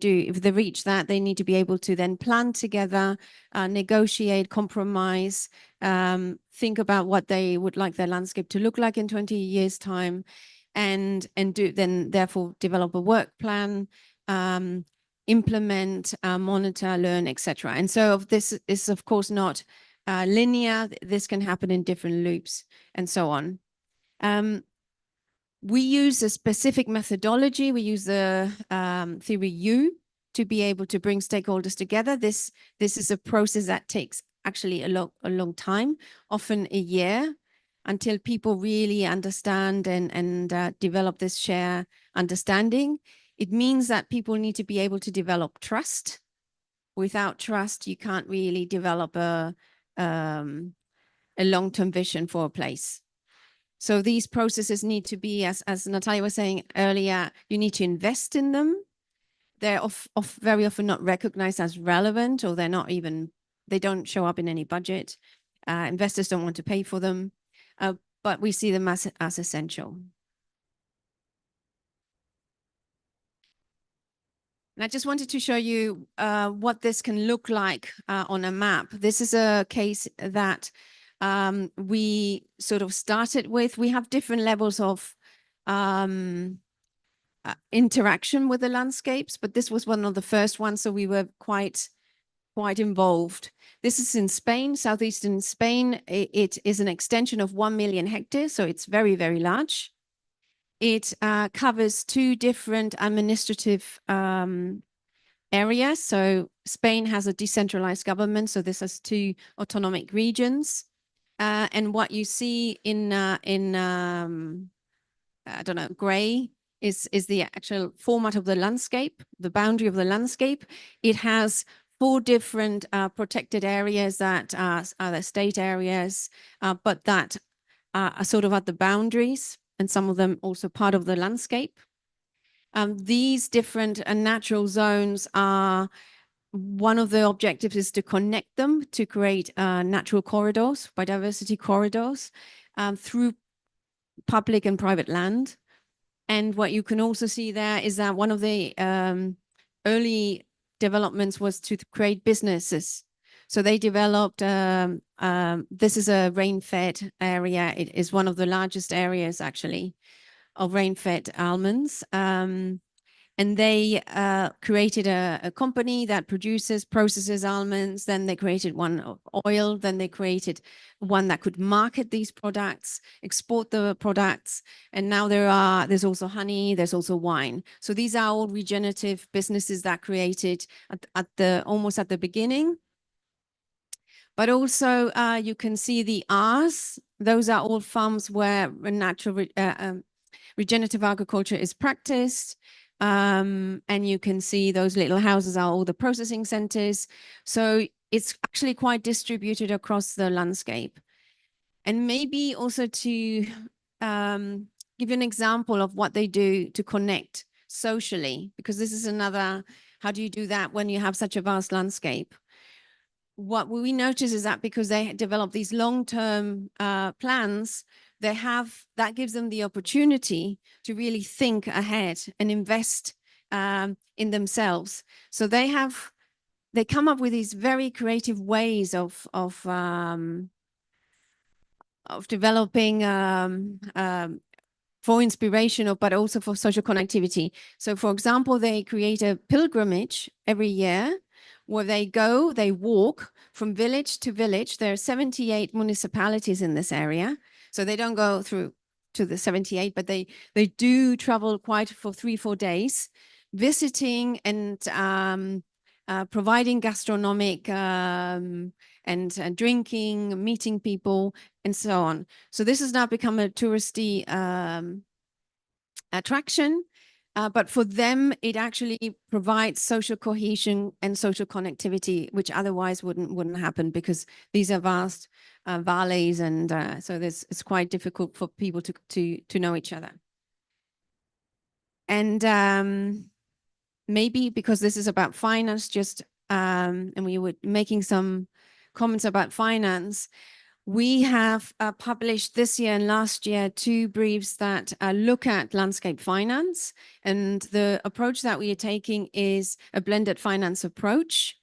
reach that, they need to be able to then plan together, negotiate, compromise, think about what they would like their landscape to look like in 20 years' time, and therefore develop a work plan, implement, monitor, learn, etc. And so this is, of course, not linear. This can happen in different loops and so on. We use a specific methodology. We use the theory U to be able to bring stakeholders together. This is a process that takes actually a long time, often a year, until people really understand and develop this shared understanding. It means that people need to be able to develop trust. Without trust, you can't really develop a long-term vision for a place. So these processes need to be, as Natalia was saying earlier, you need to invest in them. They're very often not recognized as relevant, or they don't show up in any budget. Investors don't want to pay for them, but we see them as essential. And I just wanted to show you what this can look like on a map. This is a case that we sort of started with. We have different levels of interaction with the landscapes, but this was one of the first ones, so we were quite involved. This is in Spain, southeastern Spain. It is an extension of 1 million hectares, so it's very, very large. It covers 2 different administrative areas. So Spain has a decentralized government, so this has 2 autonomic regions. And what you see in I don't know, gray is the actual format of the landscape, the boundary of the landscape. It has 4 different protected areas that are the state areas, but that are sort of at the boundaries, and some of them also part of the landscape. These different natural zones are, one of the objectives is to connect them to create natural corridors, biodiversity corridors, through public and private land. And what you can also see there is that one of the early developments was to create businesses. So they developed, this is a rain-fed area. It is one of the largest areas actually of rain-fed almonds. And they created a company that processes almonds. Then they created one of oil. Then they created one that could market these products, export the products. And now there's also honey, there's also wine. So these are all regenerative businesses that created almost at the beginning. But also you can see the R's. Those are all farms where natural regenerative agriculture is practiced. And you can see those little houses are all the processing centers. So it's actually quite distributed across the landscape. And maybe also to give you an example of what they do to connect socially, because this is another, how do you do that when you have such a vast landscape? What we notice is that because they develop these long-term plans, that gives them the opportunity to really think ahead and invest in themselves. So they come up with these very creative ways of developing for inspiration, but also for social connectivity. So for example, they create a pilgrimage every year where they walk from village to village. There are 78 municipalities in this area. So they don't go through to the 78, but they do travel quite for 3-4 days, visiting and providing gastronomic and drinking, meeting people, and so on. So this has now become a touristy attraction. But for them, it actually provides social cohesion and social connectivity, which otherwise wouldn't happen, because these are vast valleys, and so it's quite difficult for people to know each other. And maybe because this is about finance, and we were making some comments about finance, we have published this year and last year 2 briefs that look at landscape finance. And the approach that we are taking is a blended finance approach,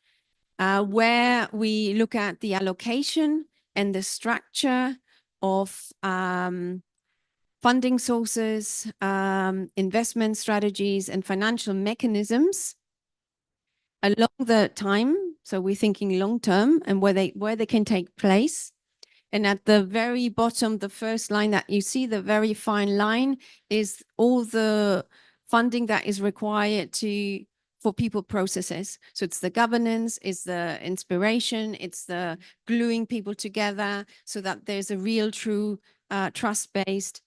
where we look at the allocation and the structure of funding sources, investment strategies, and financial mechanisms along the time. So we're thinking long term and where they can take place. And at the very bottom, the first line that you see, the very fine line, is all the funding that is required for people processes. So it's the governance, it's the inspiration, it's the gluing people together so that there's a real, true, trust-based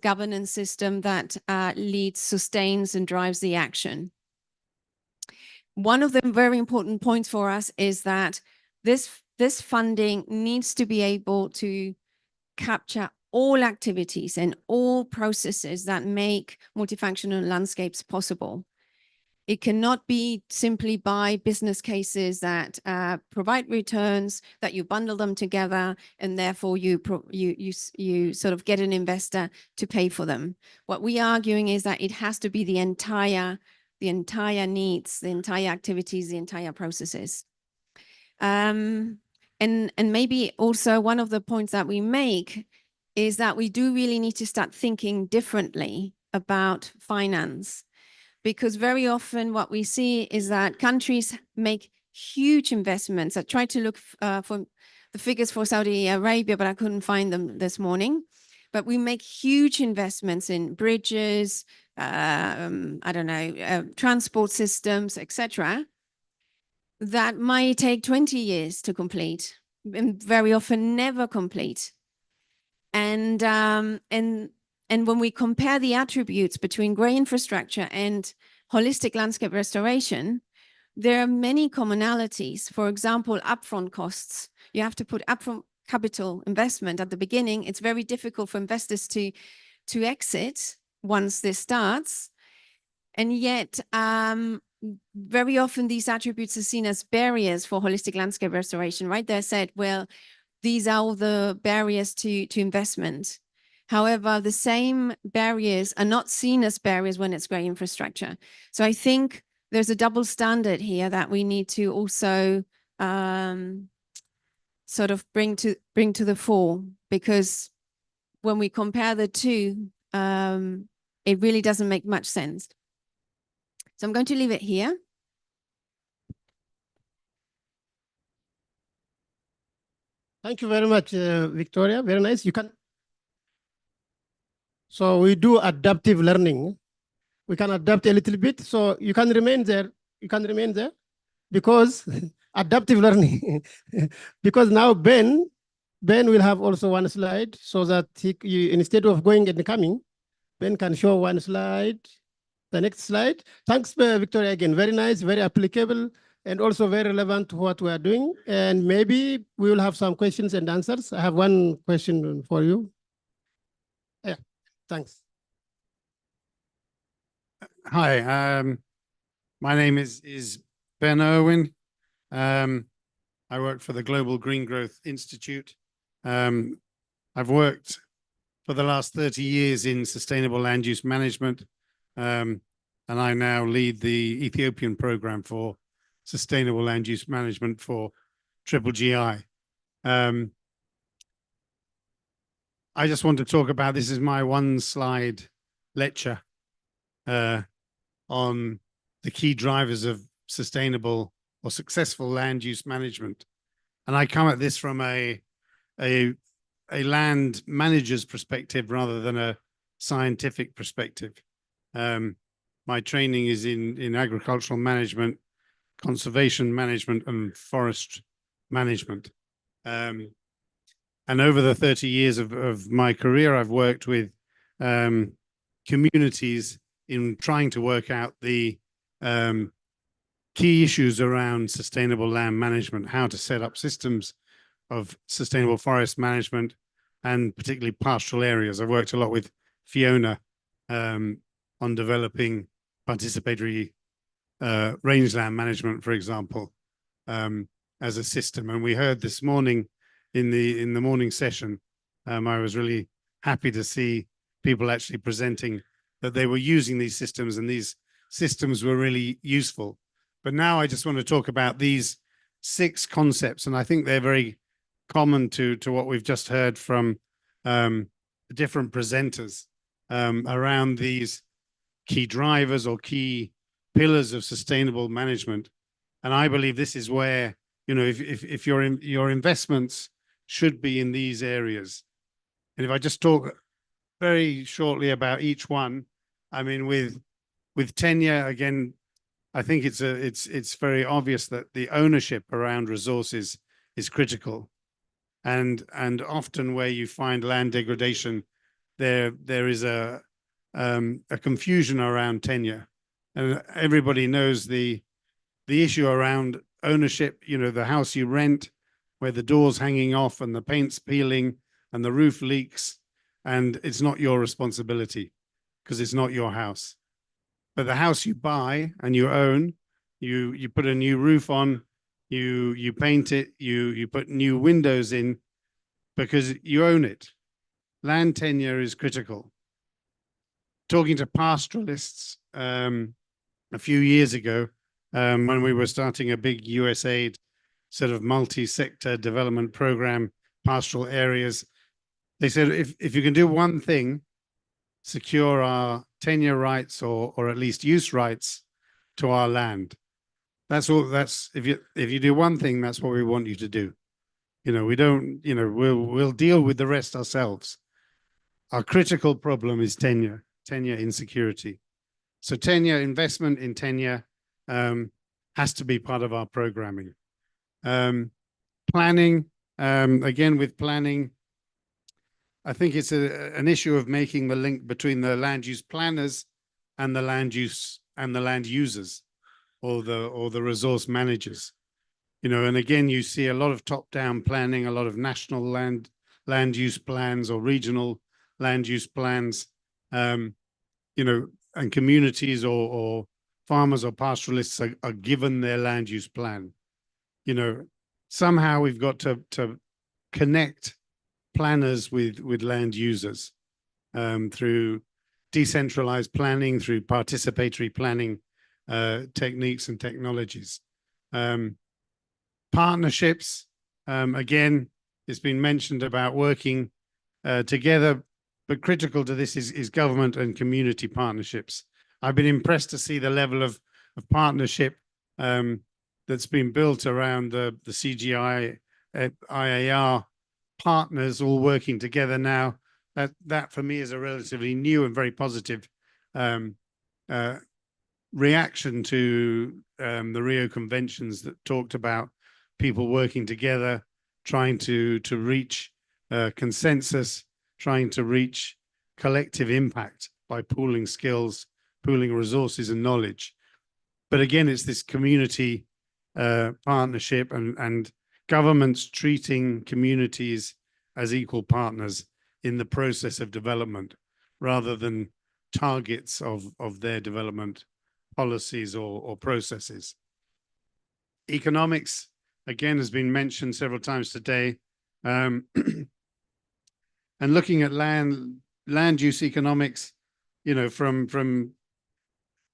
governance system that leads, sustains, and drives the action. One of the very important points for us is that this funding needs to be able to capture all activities and all processes that make multifunctional landscapes possible. It cannot be simply by business cases that provide returns, that you bundle them together, and therefore you sort of get an investor to pay for them. What we are arguing is that it has to be the entire needs, the entire activities, the entire processes. And maybe also one of the points that we make is that we do really need to start thinking differently about finance, because very often what we see is that countries make huge investments. I tried to look for the figures for Saudi Arabia, but I couldn't find them this morning. But we make huge investments in bridges, I don't know, transport systems, etc., that might take 20 years to complete, and very often never complete. And when we compare the attributes between grey infrastructure and holistic landscape restoration, there are many commonalities. For example, upfront costs. You have to put upfront capital investment at the beginning. It's very difficult for investors to exit once this starts. And yet, very often these attributes are seen as barriers for holistic landscape restoration, right? They're said, well, these are all the barriers to investment. However, the same barriers are not seen as barriers when it's great infrastructure. So I think there's a double standard here that we need to also sort of bring to the fore, because when we compare the two, it really doesn't make much sense. So I'm going to leave it here. Thank you very much, Victoria. Very nice. You can. So we do adaptive learning. We can adapt a little bit. So you can remain there. You can remain there because adaptive learning. Because now Ben will have also one slide so that instead of going and coming, Ben can show one slide. The next slide. Thanks, Victoria, again. Very nice, very applicable, and also very relevant to what we are doing. And maybe we will have some questions and answers. I have one question for you. Yeah, thanks. Hi, my name is Ben Irwin. I work for the Global Green Growth Institute. I've worked for the last 30 years in sustainable land use management, and I now lead the Ethiopian program for sustainable land use management for CGIAR. I just want to talk about, this is my one slide lecture on the key drivers of sustainable or successful land use management. And I come at this from a land manager's perspective rather than a scientific perspective. My training is in agricultural management, conservation management, and forest management. And over the 30 years of my career, I've worked with communities in trying to work out the key issues around sustainable land management, how to set up systems of sustainable forest management, and particularly pastoral areas. I've worked a lot with Fiona on developing participatory rangeland management, for example, as a system. And we heard this morning in the morning session, I was really happy to see people actually presenting that they were using these systems, and these systems were really useful. But now I just want to talk about these 6 concepts, and I think they're very common to what we've just heard from the different presenters around these key drivers or key pillars of sustainable management. And I believe this is where, you know, if your investments should be in these areas. And if I just talk very shortly about each one, I mean, with tenure, again, I think it's very obvious that the ownership around resources is critical, and often where you find land degradation, there is a confusion around tenure, and everybody knows the issue around ownership. You know, the house you rent, where the door's hanging off and the paint's peeling and the roof leaks, and it's not your responsibility because it's not your house. But the house you buy and you own, you put a new roof on, you paint it, you put new windows in because you own it. Land tenure is critical. Talking to pastoralists a few years ago, when we were starting a big USAID sort of multi-sector development program, pastoral areas, they said, if you can do one thing, secure our tenure rights or at least use rights to our land. That's all. That's if you do one thing, that's what we want you to do. You know, we don't, you know, we'll deal with the rest ourselves. Our critical problem is tenure insecurity. So tenure, investment in tenure has to be part of our programming. Planning, again, with planning, I think it's an issue of making the link between the land use planners and the land use and the land users. or the resource managers. And again, you see a lot of top-down planning, a lot of national land use plans or regional land use plans, and communities or farmers or pastoralists are given their land use plan. Somehow we've got to connect planners with land users through decentralized planning, through participatory planning techniques and technologies. Partnerships, again, it's been mentioned about working together, but critical to this is government and community partnerships. I've been impressed to see the level of partnership that's been built around the CGIAR partners all working together now. That for me is a relatively new and very positive reaction to the Rio Conventions that talked about people working together, trying to reach consensus, trying to reach collective impact by pooling skills, pooling resources and knowledge. But again, it's this community partnership and governments treating communities as equal partners in the process of development, rather than targets of their development policies or processes. Economics, again, has been mentioned several times today. And looking at land use economics, from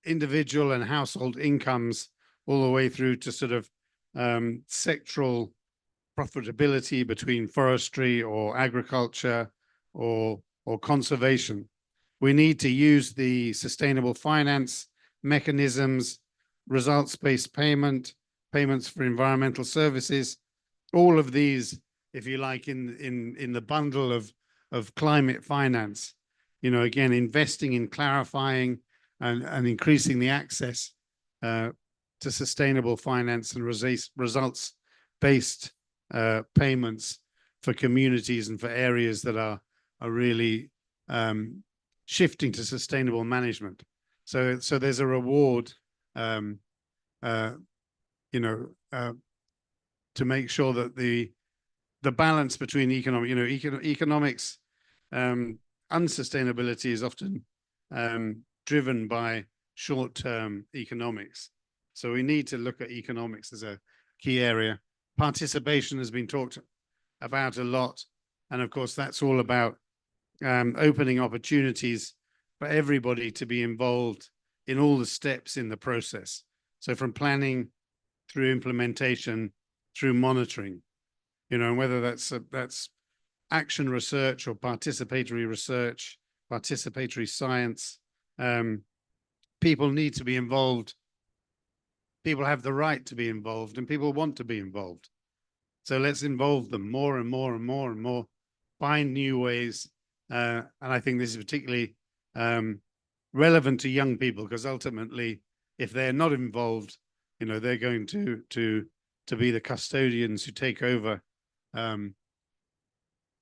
individual and household incomes all the way through to sort of sectoral profitability between forestry or agriculture or conservation. We need to use the sustainable finance mechanisms, results-based payments for environmental services, all of these, if you like, in the bundle of climate finance. Again, investing in clarifying and increasing the access to sustainable finance and results-based payments for communities and for areas that are really shifting to sustainable management. So there's a reward, to make sure that the balance between economics, unsustainability is often driven by short-term economics. So we need to look at economics as a key area. Participation has been talked about a lot. And of course, that's all about opening opportunities for everybody to be involved in all the steps in the process. So from planning through implementation, through monitoring, whether that's action research or participatory research, participatory science, people need to be involved. People have the right to be involved and people want to be involved. So let's involve them more and more and more and more, find new ways. And I think this is particularly relevant to young people, because ultimately, if they're not involved, they're going to be the custodians who take over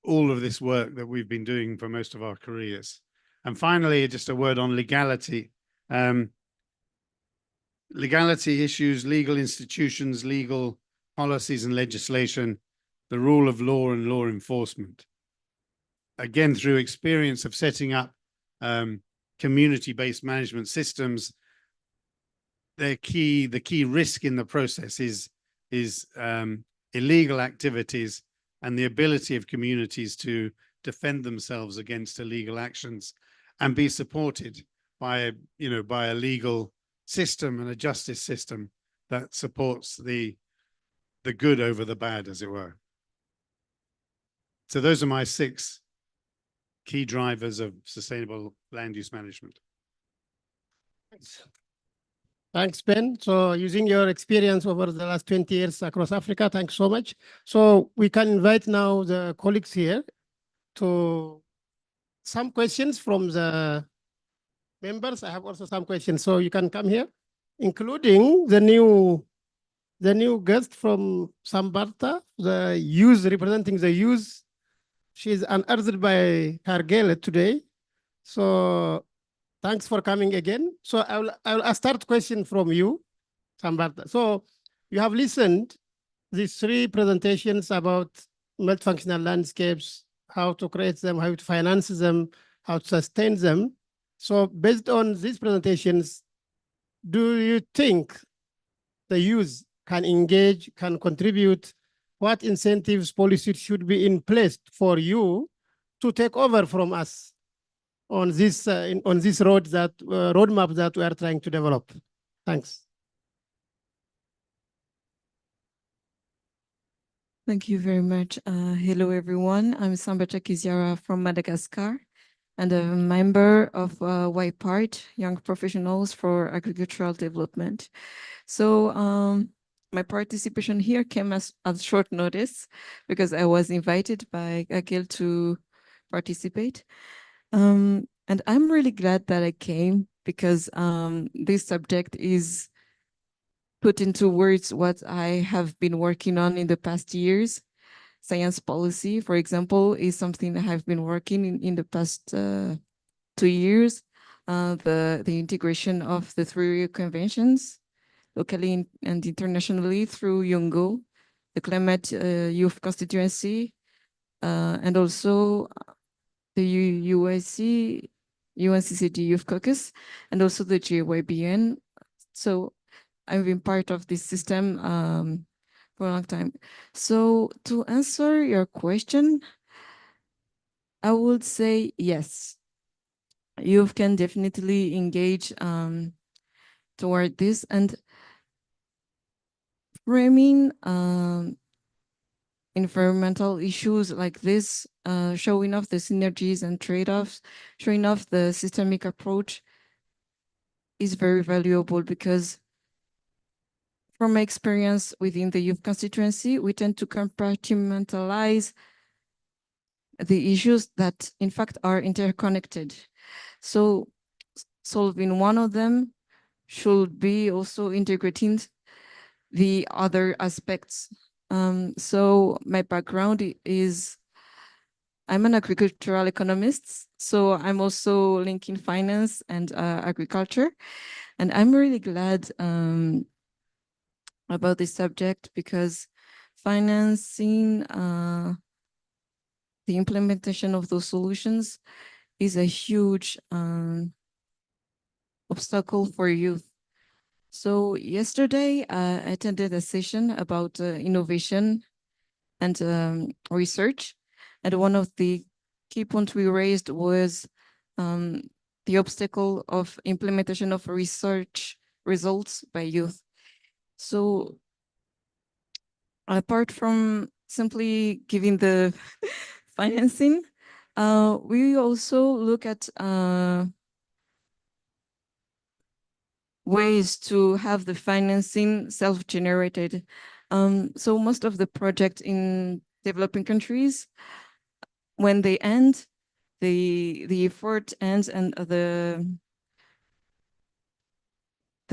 all of this work that we've been doing for most of our careers. And finally, just a word on legality. Legality issues, legal institutions, legal policies and legislation, the rule of law and law enforcement. Again, through experience of setting up community-based management systems, the key risk in the process is illegal activities and the ability of communities to defend themselves against illegal actions and be supported by a legal system and a justice system that supports the good over the bad, as it were. So those are my 6 key drivers of sustainable land use management. Thanks, Ben. So using your experience over the last 20 years across Africa, thanks so much. So we can invite now the colleagues here to some questions from the members. I have also some questions, so you can come here, including the new guest from Sambarta, the youth, representing the youth. She's unearthed by her girl today. So thanks for coming again. So I'll start question from you. Sambarta. So you have listened these three presentations about multifunctional landscapes, how to create them, how to finance them, how to sustain them. So based on these presentations, do you think the youth can engage, can contribute? What incentives, policies should be in place for you to take over from us on this on this roadmap that we are trying to develop? Thanks. Thank you very much. Hello, everyone. I'm Sambacha CGIAR from Madagascar and a member of YPART, Young Professionals for Agricultural Development. So my participation here came as short notice because I was invited by Agil to participate. And I'm really glad that I came because this subject is put into words what I have been working on in the past years. Science policy, for example, is something that I've been working in the past 2 years. The integration of the 3 Rio Conventions, locally and internationally through YONGO, the Climate Youth Constituency, and also the UNCCD Youth Caucus, and also the GYBN. So I've been part of this system for a long time. So to answer your question, I would say yes. You can definitely engage toward this, and framing environmental issues like this, showing off the synergies and trade-offs, showing off the systemic approach is very valuable because from my experience within the youth constituency, we tend to compartmentalize the issues that in fact are interconnected. So solving one of them should be also integrating the other aspects. So my background is, I'm an agricultural economist, so I'm also linking finance and agriculture. And I'm really glad about this subject because financing the implementation of those solutions is a huge obstacle for youth. So yesterday, I attended a session about innovation and research. And one of the key points we raised was the obstacle of implementation of research results by youth. So apart from simply giving the financing, we also look at ways to have the financing self-generated. So most of the projects in developing countries, when they end, the effort ends and the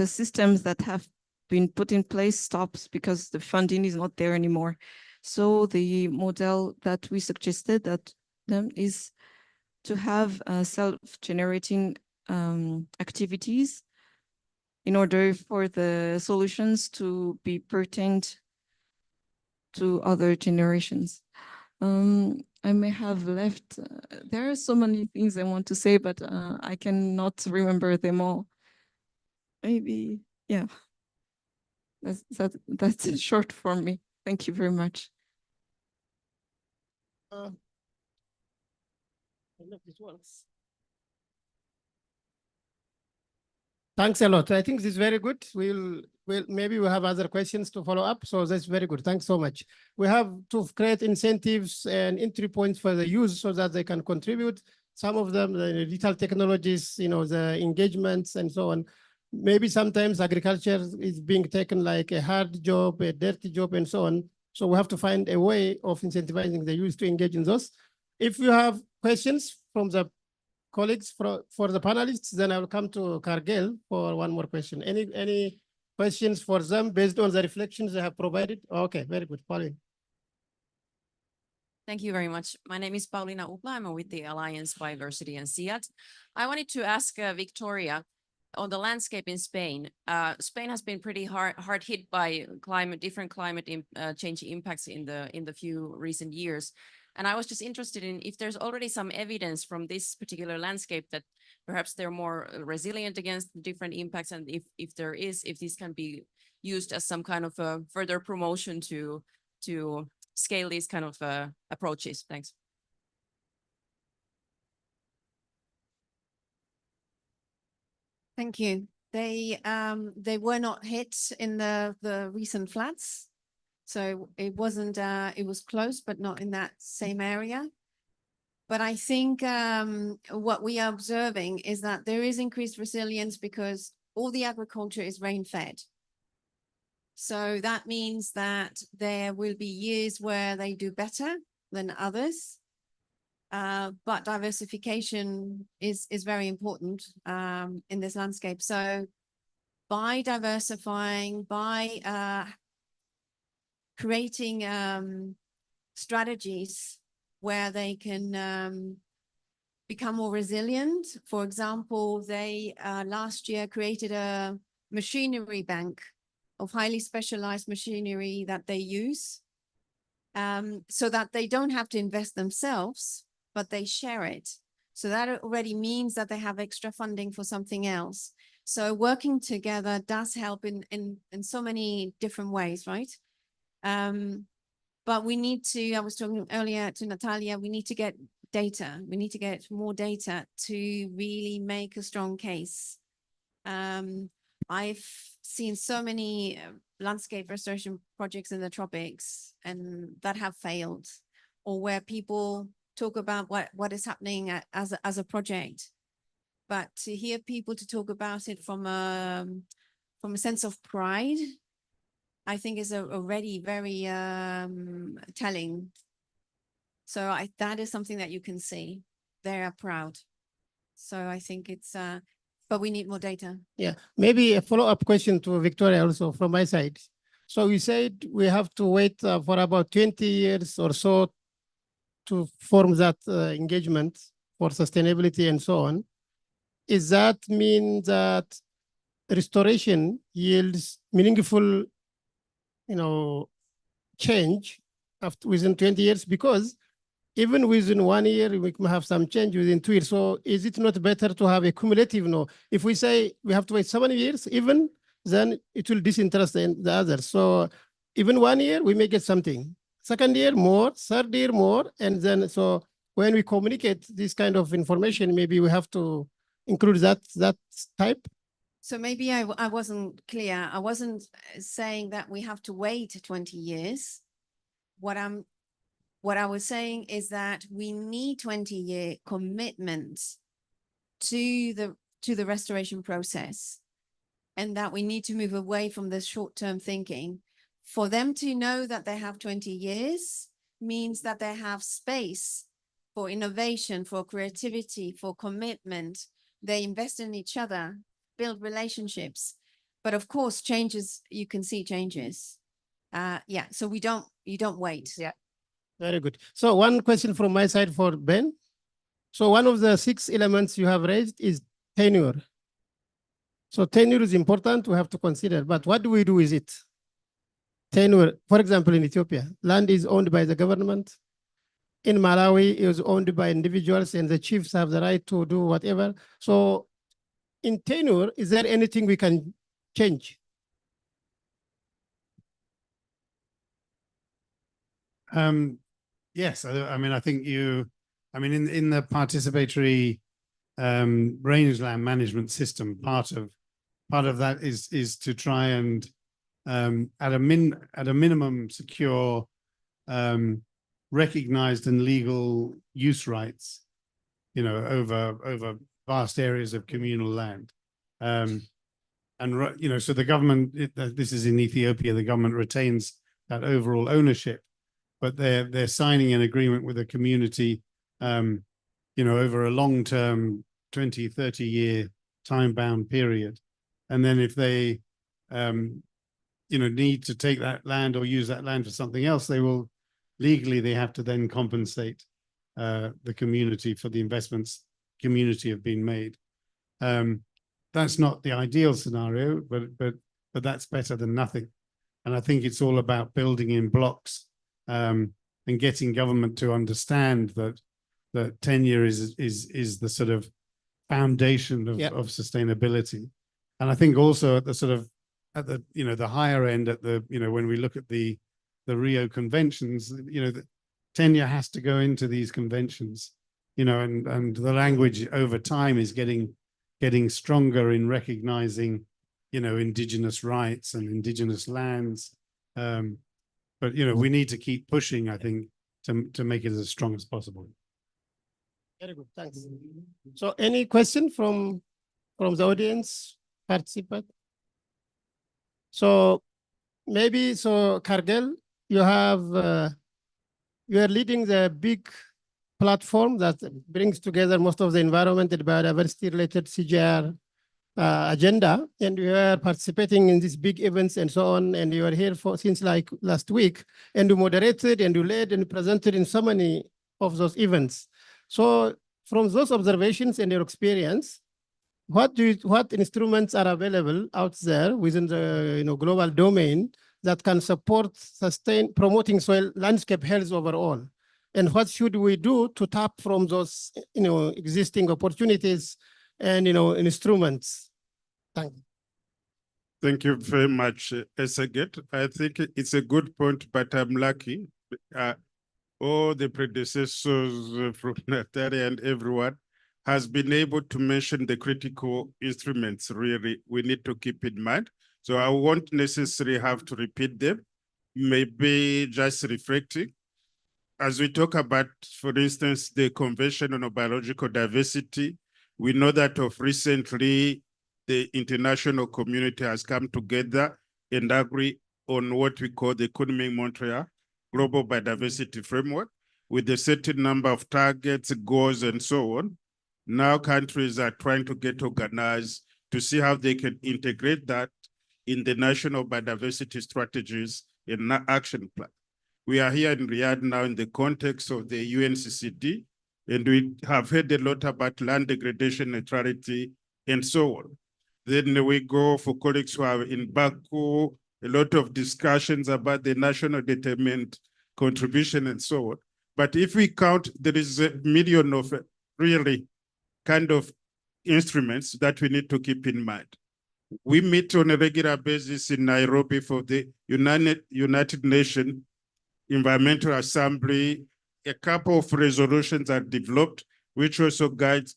systems that have been put in place stops because the funding is not there anymore. So the model that we suggested that them is to have self-generating activities in order for the solutions to be pertinent to other generations. I may have left, there are so many things I want to say, but I cannot remember them all. Maybe, yeah. That's short for me. Thank you very much. I love this one. Thanks a lot. I think this is very good. Maybe we'll have other questions to follow up. So that's very good. Thanks so much. We have to create incentives and entry points for the youth so that they can contribute. Some of them, the digital technologies, the engagements and so on. Maybe sometimes agriculture is being taken like a hard job, a dirty job, and so on. So we have to find a way of incentivizing the youth to engage in those. If you have questions from the colleagues for the panelists, then I will come to Cargill for one more question. Any questions for them based on the reflections they have provided? Okay, very good, Pauline. Thank you very much. My name is Paulina Upla. I'm with the Alliance Biodiversity and SIAT. I wanted to ask Victoria, on the landscape in Spain. Spain has been pretty hard hit by different climate change impacts in the few recent years. And I was just interested in if there's already some evidence from this particular landscape that perhaps they're more resilient against different impacts, and if there is, if this can be used as some kind of a further promotion to scale these kind of approaches. Thanks. Thank you. They were not hit in the recent floods, so it wasn't. It was close, but not in that same area. But I think what we are observing is that there is increased resilience because all the agriculture is rain-fed. So that means that there will be years where they do better than others. But diversification is very important in this landscape. So by diversifying, by creating strategies where they can become more resilient. For example, they last year created a machinery bank of highly specialized machinery that they use so that they don't have to invest themselves, but they share it. So that already means that they have extra funding for something else. So working together does help in so many different ways, right? But we need to, I was talking earlier to Natalia, we need to get data. We need to get more data to really make a strong case. I've seen so many landscape restoration projects in the tropics and that have failed, or where people talk about what is happening as a project. But to hear people to talk about it from a sense of pride, I think is already very telling. So that is something that you can see. They are proud. So I think it's, but we need more data. Yeah, maybe a follow-up question to Victoria also from my side. So you said we have to wait for about 20 years or so to form that engagement for sustainability and so on. Is that mean that restoration yields meaningful, change after within 20 years? Because even within 1 year, we can have some change within 2 years. So is it not better to have a cumulative? No, if we say we have to wait 7 years, even then it will disinterest the others. So even 1 year, we may get something. Second year, more. Third year, more. And then, so when we communicate this kind of information, maybe we have to include that type. So maybe I wasn't clear. I wasn't saying that we have to wait 20 years. What I was saying is that we need 20-year commitments to the restoration process, and that we need to move away from this short-term thinking. For them to know that they have 20 years means that they have space for innovation, for creativity, for commitment. They invest in each other, build relationships. But of course, changes, you can see changes. Yeah, so you don't wait. Yeah. Very good. So one question from my side for Ben. So one of the 6 elements you have raised is tenure. So tenure is important, we have to consider, but what do we do with it? Tenure, for example, in Ethiopia, land is owned by the government. In Malawi, it is owned by individuals and the chiefs have the right to do whatever. So in tenure, is there anything we can change? Yes, I mean, I think in the participatory rangeland management system, part of that is to try and at a minimum secure recognized and legal use rights, over vast areas of communal land. And so the government, this is in Ethiopia, the government retains that overall ownership, but they're signing an agreement with a community, over a long-term 20, 30-year time-bound period. And then if they, need to take that land or use that land for something else, they have to then compensate the community for the investments community have been made. that's not the ideal scenario, but that's better than nothing. And I think it's all about building in blocks and getting government to understand that tenure is the sort of foundation of sustainability. And I think also at the sort of the higher end, at the when we look at the Rio Conventions, the tenure has to go into these conventions, and the language over time is getting stronger in recognizing indigenous rights and indigenous lands. But we need to keep pushing, I think, to make it as strong as possible. Very good, thanks. So any question from the audience, participant? So maybe, Cargill, you are leading the big platform that brings together most of the environment and biodiversity related CGIAR agenda, and you are participating in these big events and so on, and you are here since like last week, and you moderated and you led and presented in so many of those events. So from those observations and your experience, what instruments are available out there within the global domain that can support promoting soil landscape health overall? And what should we do to tap from those existing opportunities and instruments? Thank you. Thank you very much, Esaget. I think it's a good point, but I'm lucky. All the predecessors from Natalia and everyone has been able to mention the critical instruments really we need to keep in mind. So I won't necessarily have to repeat them, maybe just reflecting. As we talk about, for instance, the Convention on Biological Diversity, we know that of recently, the international community has come together and agree on what we call the Kunming-Montreal Global Biodiversity Framework with a certain number of targets, goals, and so on. Now countries are trying to get organized to see how they can integrate that in the national biodiversity strategies and action plan. We are here in Riyadh now in the context of the UNCCD, and we have heard a lot about land degradation neutrality and so on. Then we go for colleagues who are in Baku, a lot of discussions about the national determined contribution and so on. But if we count, there is a million of really kind of instruments that we need to keep in mind. We meet on a regular basis in Nairobi for the United Nations Environmental Assembly. A couple of resolutions are developed, which also guides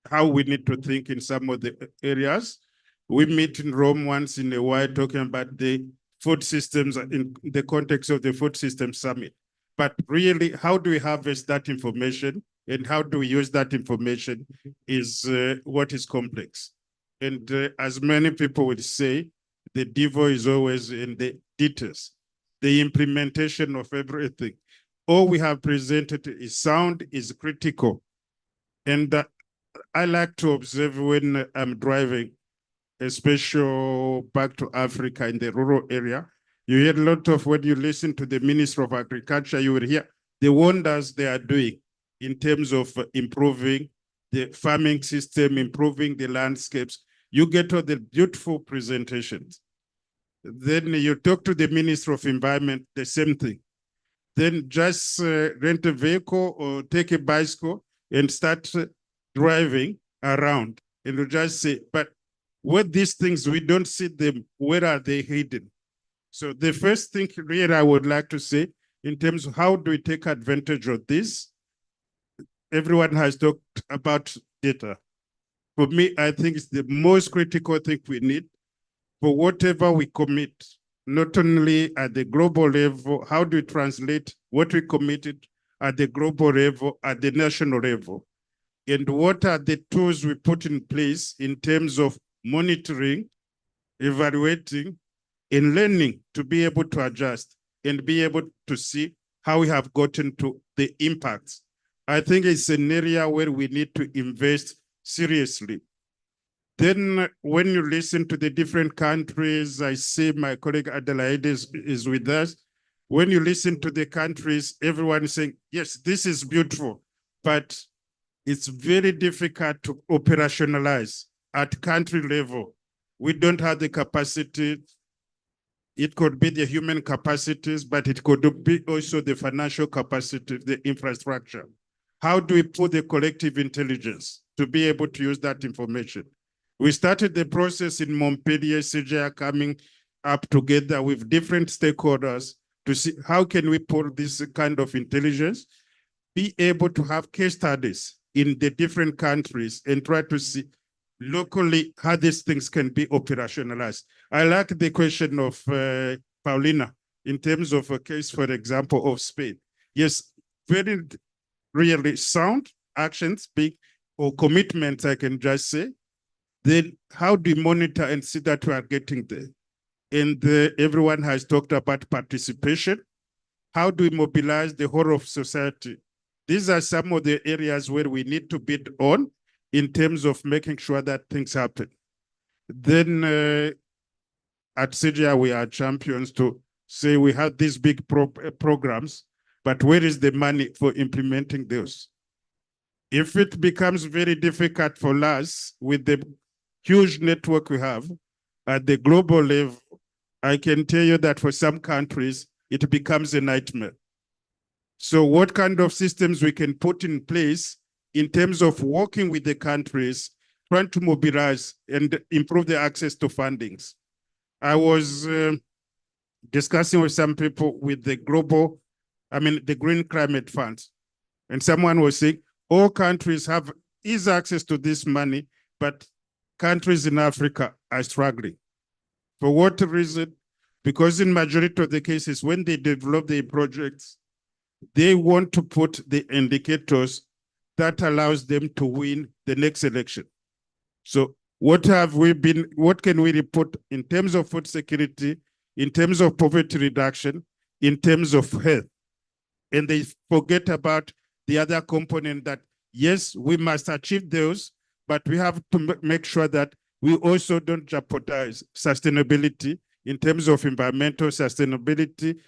how we need to think in some of the areas. We meet in Rome once in a while talking about the food systems in the context of the Food Systems Summit. But really, how do we harvest that information and how do we use that information is what is complex. And as many people would say, the devil is always in the details, the implementation of everything. All we have presented is sound, is critical. And I like to observe when I'm driving, especially back to Africa in the rural area, you hear a lot of, when you listen to the Minister of Agriculture, you will hear the wonders they are doing in terms of improving the farming system, improving the landscapes. You get all the beautiful presentations. Then you talk to the Minister of Environment, the same thing. Then just rent a vehicle or take a bicycle and start driving around. And you just say, but what these things, we don't see them, where are they hidden? So the first thing really I would like to say, in terms of how do we take advantage of this, everyone has talked about data. For me, I think it's the most critical thing we need for whatever we commit, not only at the global level, how do we translate what we committed at the global level, at the national level? And what are the tools we put in place in terms of monitoring, evaluating, and learning to be able to adjust and be able to see how we have gotten to the impacts. I think it's an area where we need to invest seriously. Then when you listen to the different countries, I see my colleague Adelaide is with us. When you listen to the countries, everyone is saying, yes, this is beautiful, but it's very difficult to operationalize. at country level, we don't have the capacity. It could be the human capacities, but it could be also the financial capacity, the infrastructure. How do we put the collective intelligence to be able to use that information? We started the process in Montpellier, CGIAR coming up together with different stakeholders to see how can we put this kind of intelligence, be able to have case studies in the different countries and try to see locally how these things can be operationalized. I like the question of Paulina in terms of a case, for example, of Spain. Yes, very really sound actions, big or commitments, I can just say. Then how do you monitor and see that we are getting there? And everyone has talked about participation. How do we mobilize the whole of society? These are some of the areas where we need to bid on in terms of making sure that things happen. Then at CGIAR, we are champions to say we have these big programs, but where is the money for implementing those? If it becomes very difficult for us with the huge network we have at the global level, I can tell you that for some countries, it becomes a nightmare. So what kind of systems we can put in place in terms of working with the countries, trying to mobilize and improve the access to fundings? I was discussing with some people with the the Green Climate Funds, and someone was saying, all countries have easy access to this money, but countries in Africa are struggling. For what reason? Because in majority of the cases, when they develop the projects, they want to put the indicators that allows them to win the next election. So what can we report in terms of food security, in terms of poverty reduction, in terms of health? And they forget about the other component that, yes, we must achieve those, but we have to make sure that we also don't jeopardize sustainability in terms of environmental sustainability,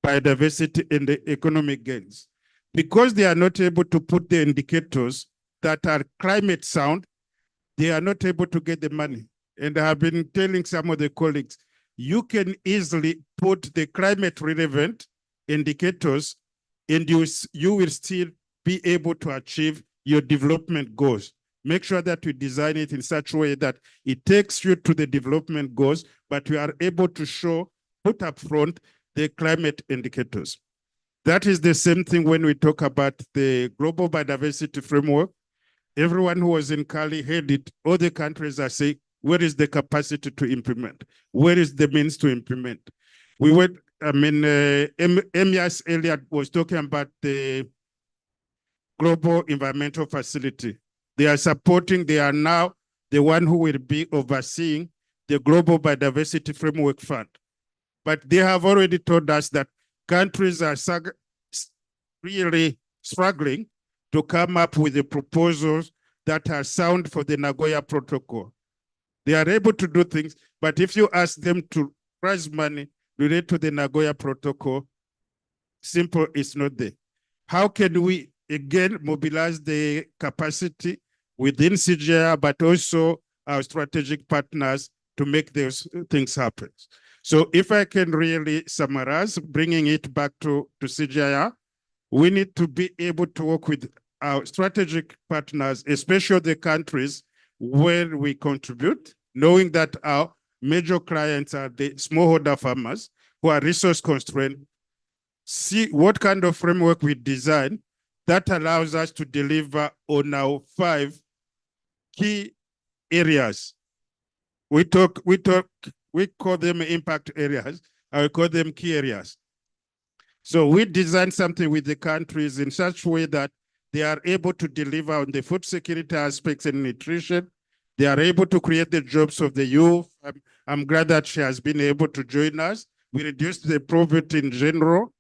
biodiversity, and the economic gains. Because they are not able to put the indicators that are climate sound, they are not able to get the money. And I have been telling some of the colleagues, you can easily put the climate relevant indicators and you will still be able to achieve your development goals. Make sure that you design it in such a way that it takes you to the development goals, but you are able to put up front the climate indicators. That is the same thing when we talk about the Global Biodiversity Framework. Everyone who was in Cali heard it. All the countries are saying, where is the capacity to implement? Where is the means to implement? Emias Elliott was talking about the Global Environmental Facility. They are now the one who will be overseeing the Global Biodiversity Framework Fund. But they have already told us that countries are really struggling to come up with the proposals that are sound for the Nagoya Protocol. They are able to do things, but if you ask them to raise money related to the Nagoya Protocol, simple is not there. How can we, again, mobilize the capacity within CGIAR, but also our strategic partners to make those things happen? So if I can really summarize, bringing it back to CGIAR, we need to be able to work with our strategic partners, especially the countries where we contribute, knowing that our major clients are the smallholder farmers who are resource constrained. See what kind of framework we design that allows us to deliver on our 5 key areas. We call them impact areas. I call them key areas. So we design something with the countries in such a way that they are able to deliver on the food security aspects and nutrition. They are able to create the jobs of the youth. I'm glad that she has been able to join us. We reduced the poverty in general.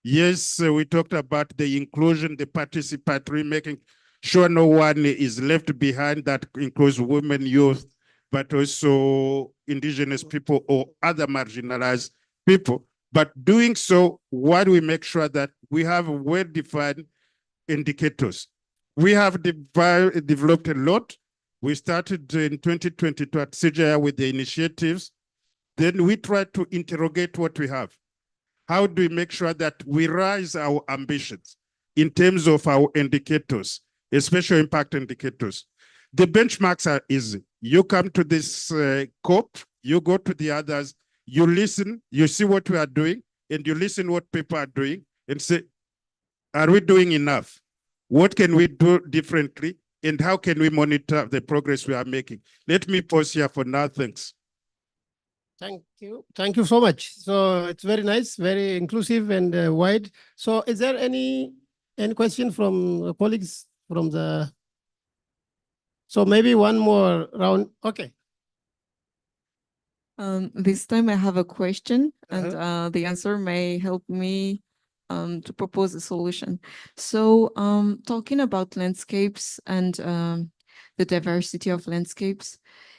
Yes, we talked about the inclusion, the participatory, making sure no one is left behind. That includes women, youth, but also indigenous people or other marginalized people. But doing so, why do we make sure that we have well-defined indicators? We have developed a lot We started in 2022 at CGIAR with the initiatives. Then we tried to interrogate what we have. How do we make sure that we rise our ambitions in terms of our indicators, especially impact indicators? The benchmarks are easy. You come to this COP, you go to the others, you listen, you see what we are doing, and you listen what people are doing and say, are we doing enough? What can we do differently? And how can we monitor the progress we are making? Let me pause here for now. Thanks. Thank you. Thank you so much. So it's very nice, very inclusive and wide. So is there any question from colleagues from the, so maybe one more round. Okay. This time I have a question and the answer may help me to propose a solution. So talking about landscapes and the diversity of landscapes,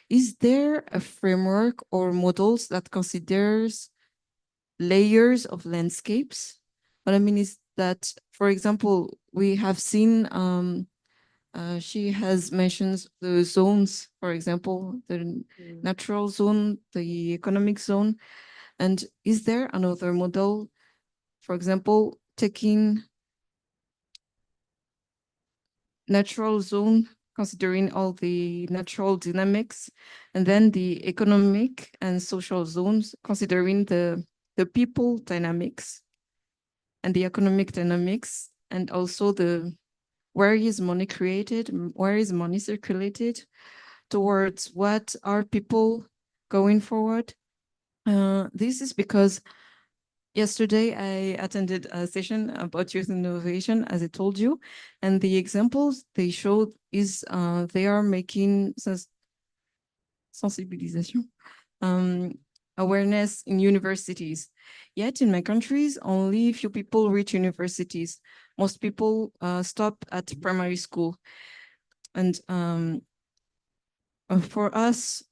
is there a framework or models that considers layers of landscapes? What I mean is that, for example, we have seen she has mentioned the zones, for example, the natural zone, the economic zone. And is there another model, for example, taking natural zone, considering all the natural dynamics, and then the economic and social zones, considering the people dynamics and the economic dynamics, and also the where is money created, where is money circulated, towards what are people going forward. This is because yesterday I attended a session about youth innovation, as I told you, and the examples they showed is they are making sensibilisation, awareness in universities. Yet in my countries, only few people reach universities. Most people stop at primary school. And for us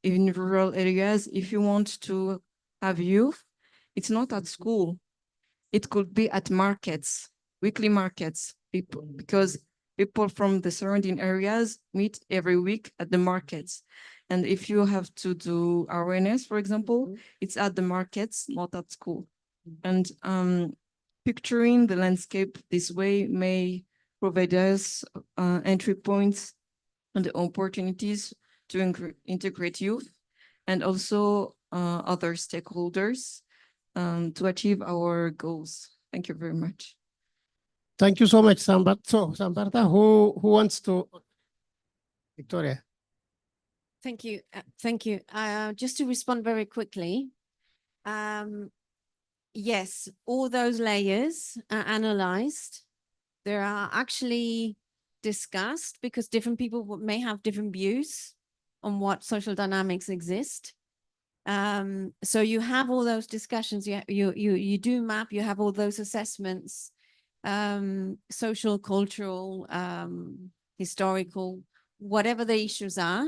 in rural areas, if you want to have youth, it's not at school. It could be at markets, weekly markets, because people from the surrounding areas meet every week at the markets. And if you have to do awareness, for example, it's at the markets, not at school. And picturing the landscape this way may provide us entry points and the opportunities to integrate youth and also other stakeholders to achieve our goals. Thank you very much. Thank you so much, Sambarta. So, Sambarta, who wants to? Victoria. Thank you. Thank you. Just to respond very quickly. Yes, all those layers are analyzed. They are actually discussed because different people may have different views on what social dynamics exist. So you have all those discussions, you do map, you have all those assessments, social, cultural, historical, whatever the issues are.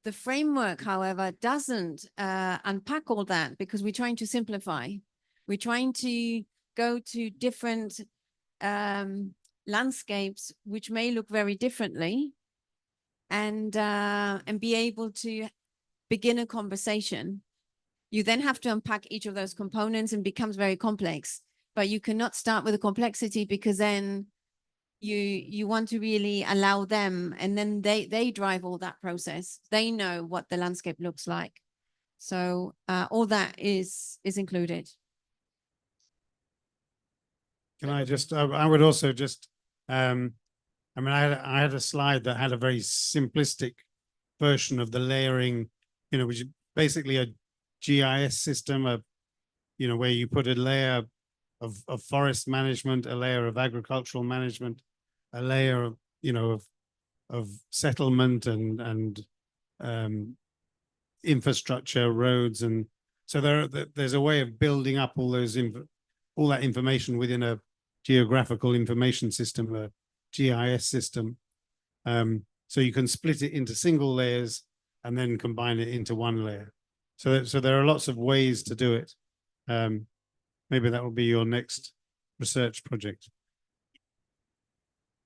The framework, however, doesn't unpack all that because we're trying to simplify. We're trying to go to different landscapes which may look very differently and be able to begin a conversation. You then have to unpack each of those components and becomes very complex, but you cannot start with the complexity because then you want to really allow them and then they drive all that process. They know what the landscape looks like. So all that is included. Can I just, I would also just, I mean, I had a slide that had a very simplistic version of the layering, you know, which is basically a GIS system, where you put a layer of forest management, a layer of agricultural management, a layer of, of settlement and infrastructure, roads, and so there's a way of building up all that information within a geographical information system, a GIS system. So you can split it into single layers and then combine it into one layer. So there are lots of ways to do it. Maybe that will be your next research project.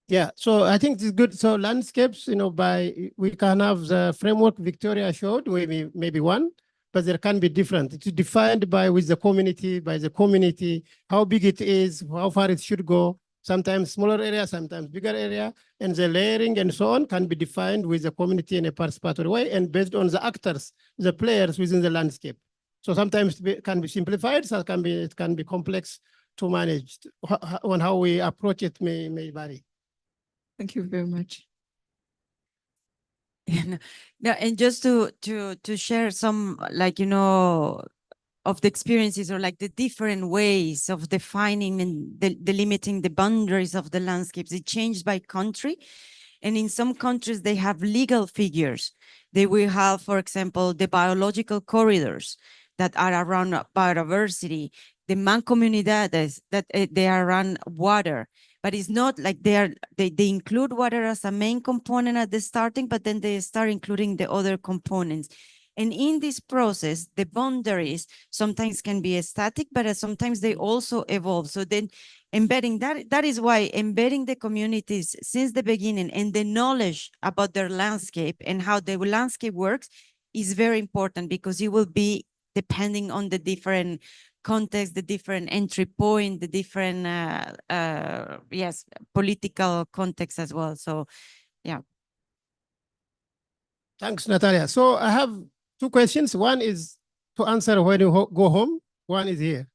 Yeah, so I think it's good. So landscapes, we can have the framework Victoria showed, maybe one, but there can be different. It's defined with the community, how big it is, how far it should go. Sometimes smaller area, sometimes bigger area, and the layering and so on can be defined with the community in a participatory way and based on the actors, the players within the landscape. So sometimes it can be simplified, so it can be complex to manage. On how we approach it may vary. Thank you very much. Yeah, and just to share some of the experiences or like the different ways of defining and delimiting the boundaries of the landscapes. It changed by country. And in some countries, they have legal figures. They will have, for example, the biological corridors that are around biodiversity, the mancomunidades that they are around water. But it's not like they include water as a main component at the starting, but then they start including the other components. And in this process, the boundaries sometimes can be static, but sometimes they also evolve. So then embedding that is why embedding the communities since the beginning and the knowledge about their landscape and how the landscape works is very important, because it will be depending on the different context, the different entry point, the different political context as well. So yeah. Thanks, Natalia. So I have two questions. One is to answer when you go home. One is here.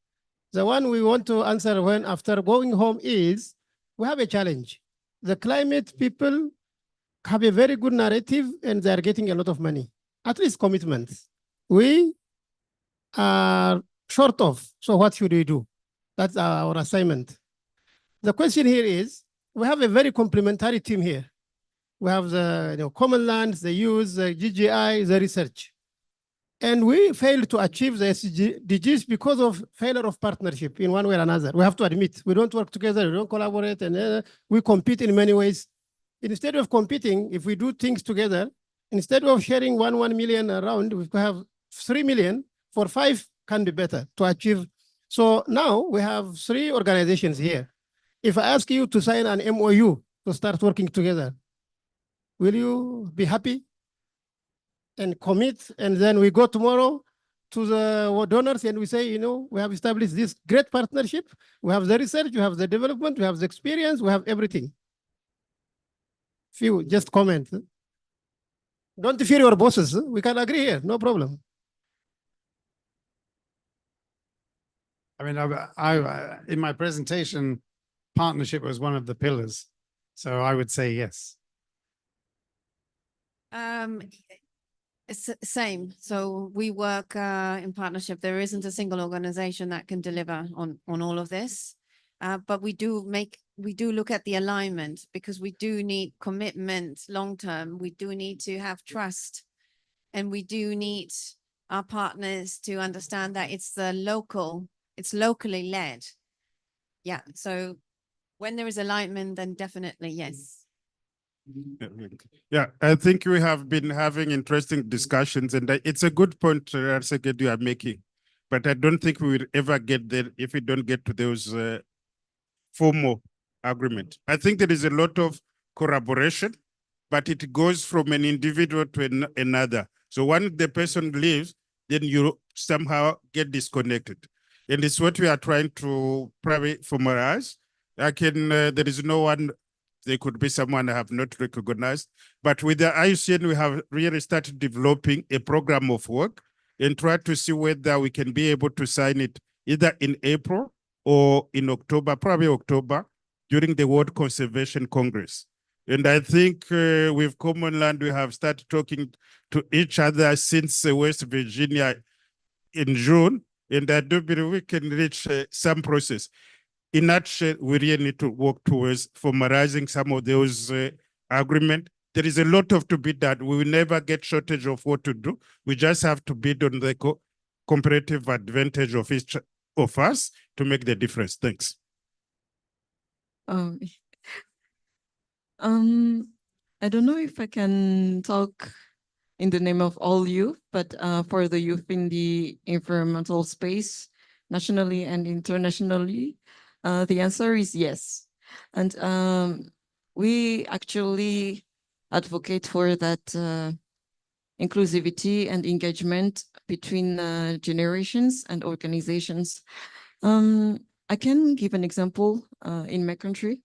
The one we want to answer when after going home is, we have a challenge. The climate people have a very good narrative and they are getting a lot of money, at least commitments. We are short of, so what should we do? That's our assignment. The question here is, we have a very complementary team here. We have the common lands, the use, the GGI, the research. And we failed to achieve the SDGs because of failure of partnership in one way or another. We have to admit, we don't work together, we don't collaborate, and we compete in many ways. Instead of competing, if we do things together, instead of sharing 1 million around, we could have 3 million, for 5 can be better to achieve. So now we have 3 organizations here. If I ask you to sign an MOU to start working together, will you be happy and commit? And then we go tomorrow to the donors and we say, we have established this great partnership. We have the research, we have the development, we have the experience, we have everything. Few, just comment. Don't fear your bosses. We can agree here, no problem. I mean, I in my presentation, partnership was one of the pillars. So I would say yes. Same. So we work in partnership. There isn't a single organization that can deliver on all of this. But we do look at the alignment, because we do need commitment long term. We do need to have trust, and we do need our partners to understand that it's locally led. Yeah. So when there is alignment, then definitely yes. Yeah, I think we have been having interesting discussions, and it's a good point, Rarseged, you are making. But I don't think we will ever get there if we don't get to those formal agreement. I think there is a lot of collaboration, but it goes from an individual to another. So when the person leaves, then you somehow get disconnected. And it's what we are trying to probably formalize. There is no one. There could be someone I have not recognized. But with the IUCN, we have really started developing a program of work and try to see whether we can be able to sign it either in April or in October, probably October, during the World Conservation Congress. And I think with Common Land, we have started talking to each other since West Virginia in June. And I do believe we can reach some process. In that, we really need to work towards formalizing some of those agreements. There is a lot to be done. We will never get shortage of what to do. We just have to bid on the comparative advantage of each of us to make the difference. Thanks. I don't know if I can talk in the name of all youth, but for the youth in the environmental space, nationally and internationally, the answer is yes. And we actually advocate for that inclusivity and engagement between generations and organizations. I can give an example in my country.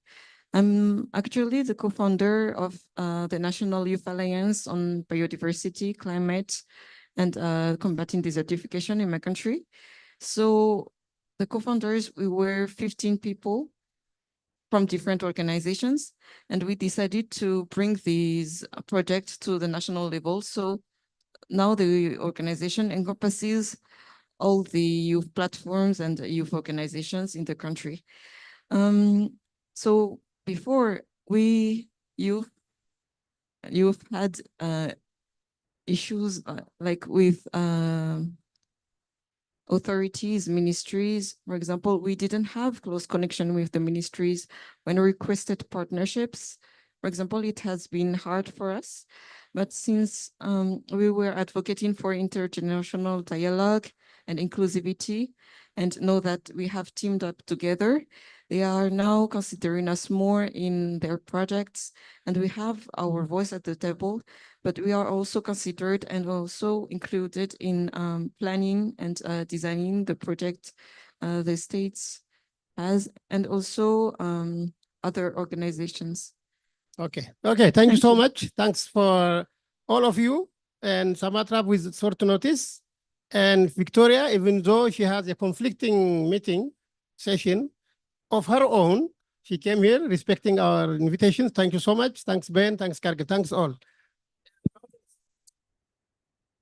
I'm actually the co-founder of the National Youth Alliance on Biodiversity, Climate, and combating desertification in my country. So the co-founders, we were 15 people from different organizations, and we decided to bring these projects to the national level. So now the organization encompasses all the youth platforms and youth organizations in the country. So before youth had issues like with authorities, ministries. For example, we didn't have close connection with the ministries when we requested partnerships. For example, it has been hard for us, but since we were advocating for intergenerational dialogue and inclusivity and know that we have teamed up together, they are now considering us more in their projects, and we have our voice at the table, but we are also considered and also included in planning and designing the project the states has, and also other organizations. Okay, thank you so much. Thanks for all of you. And Sumatra with short notice. And Victoria, even though she has a conflicting meeting session of her own, she came here respecting our invitations. Thank you so much. Thanks, Ben. Thanks, Karga. Thanks all.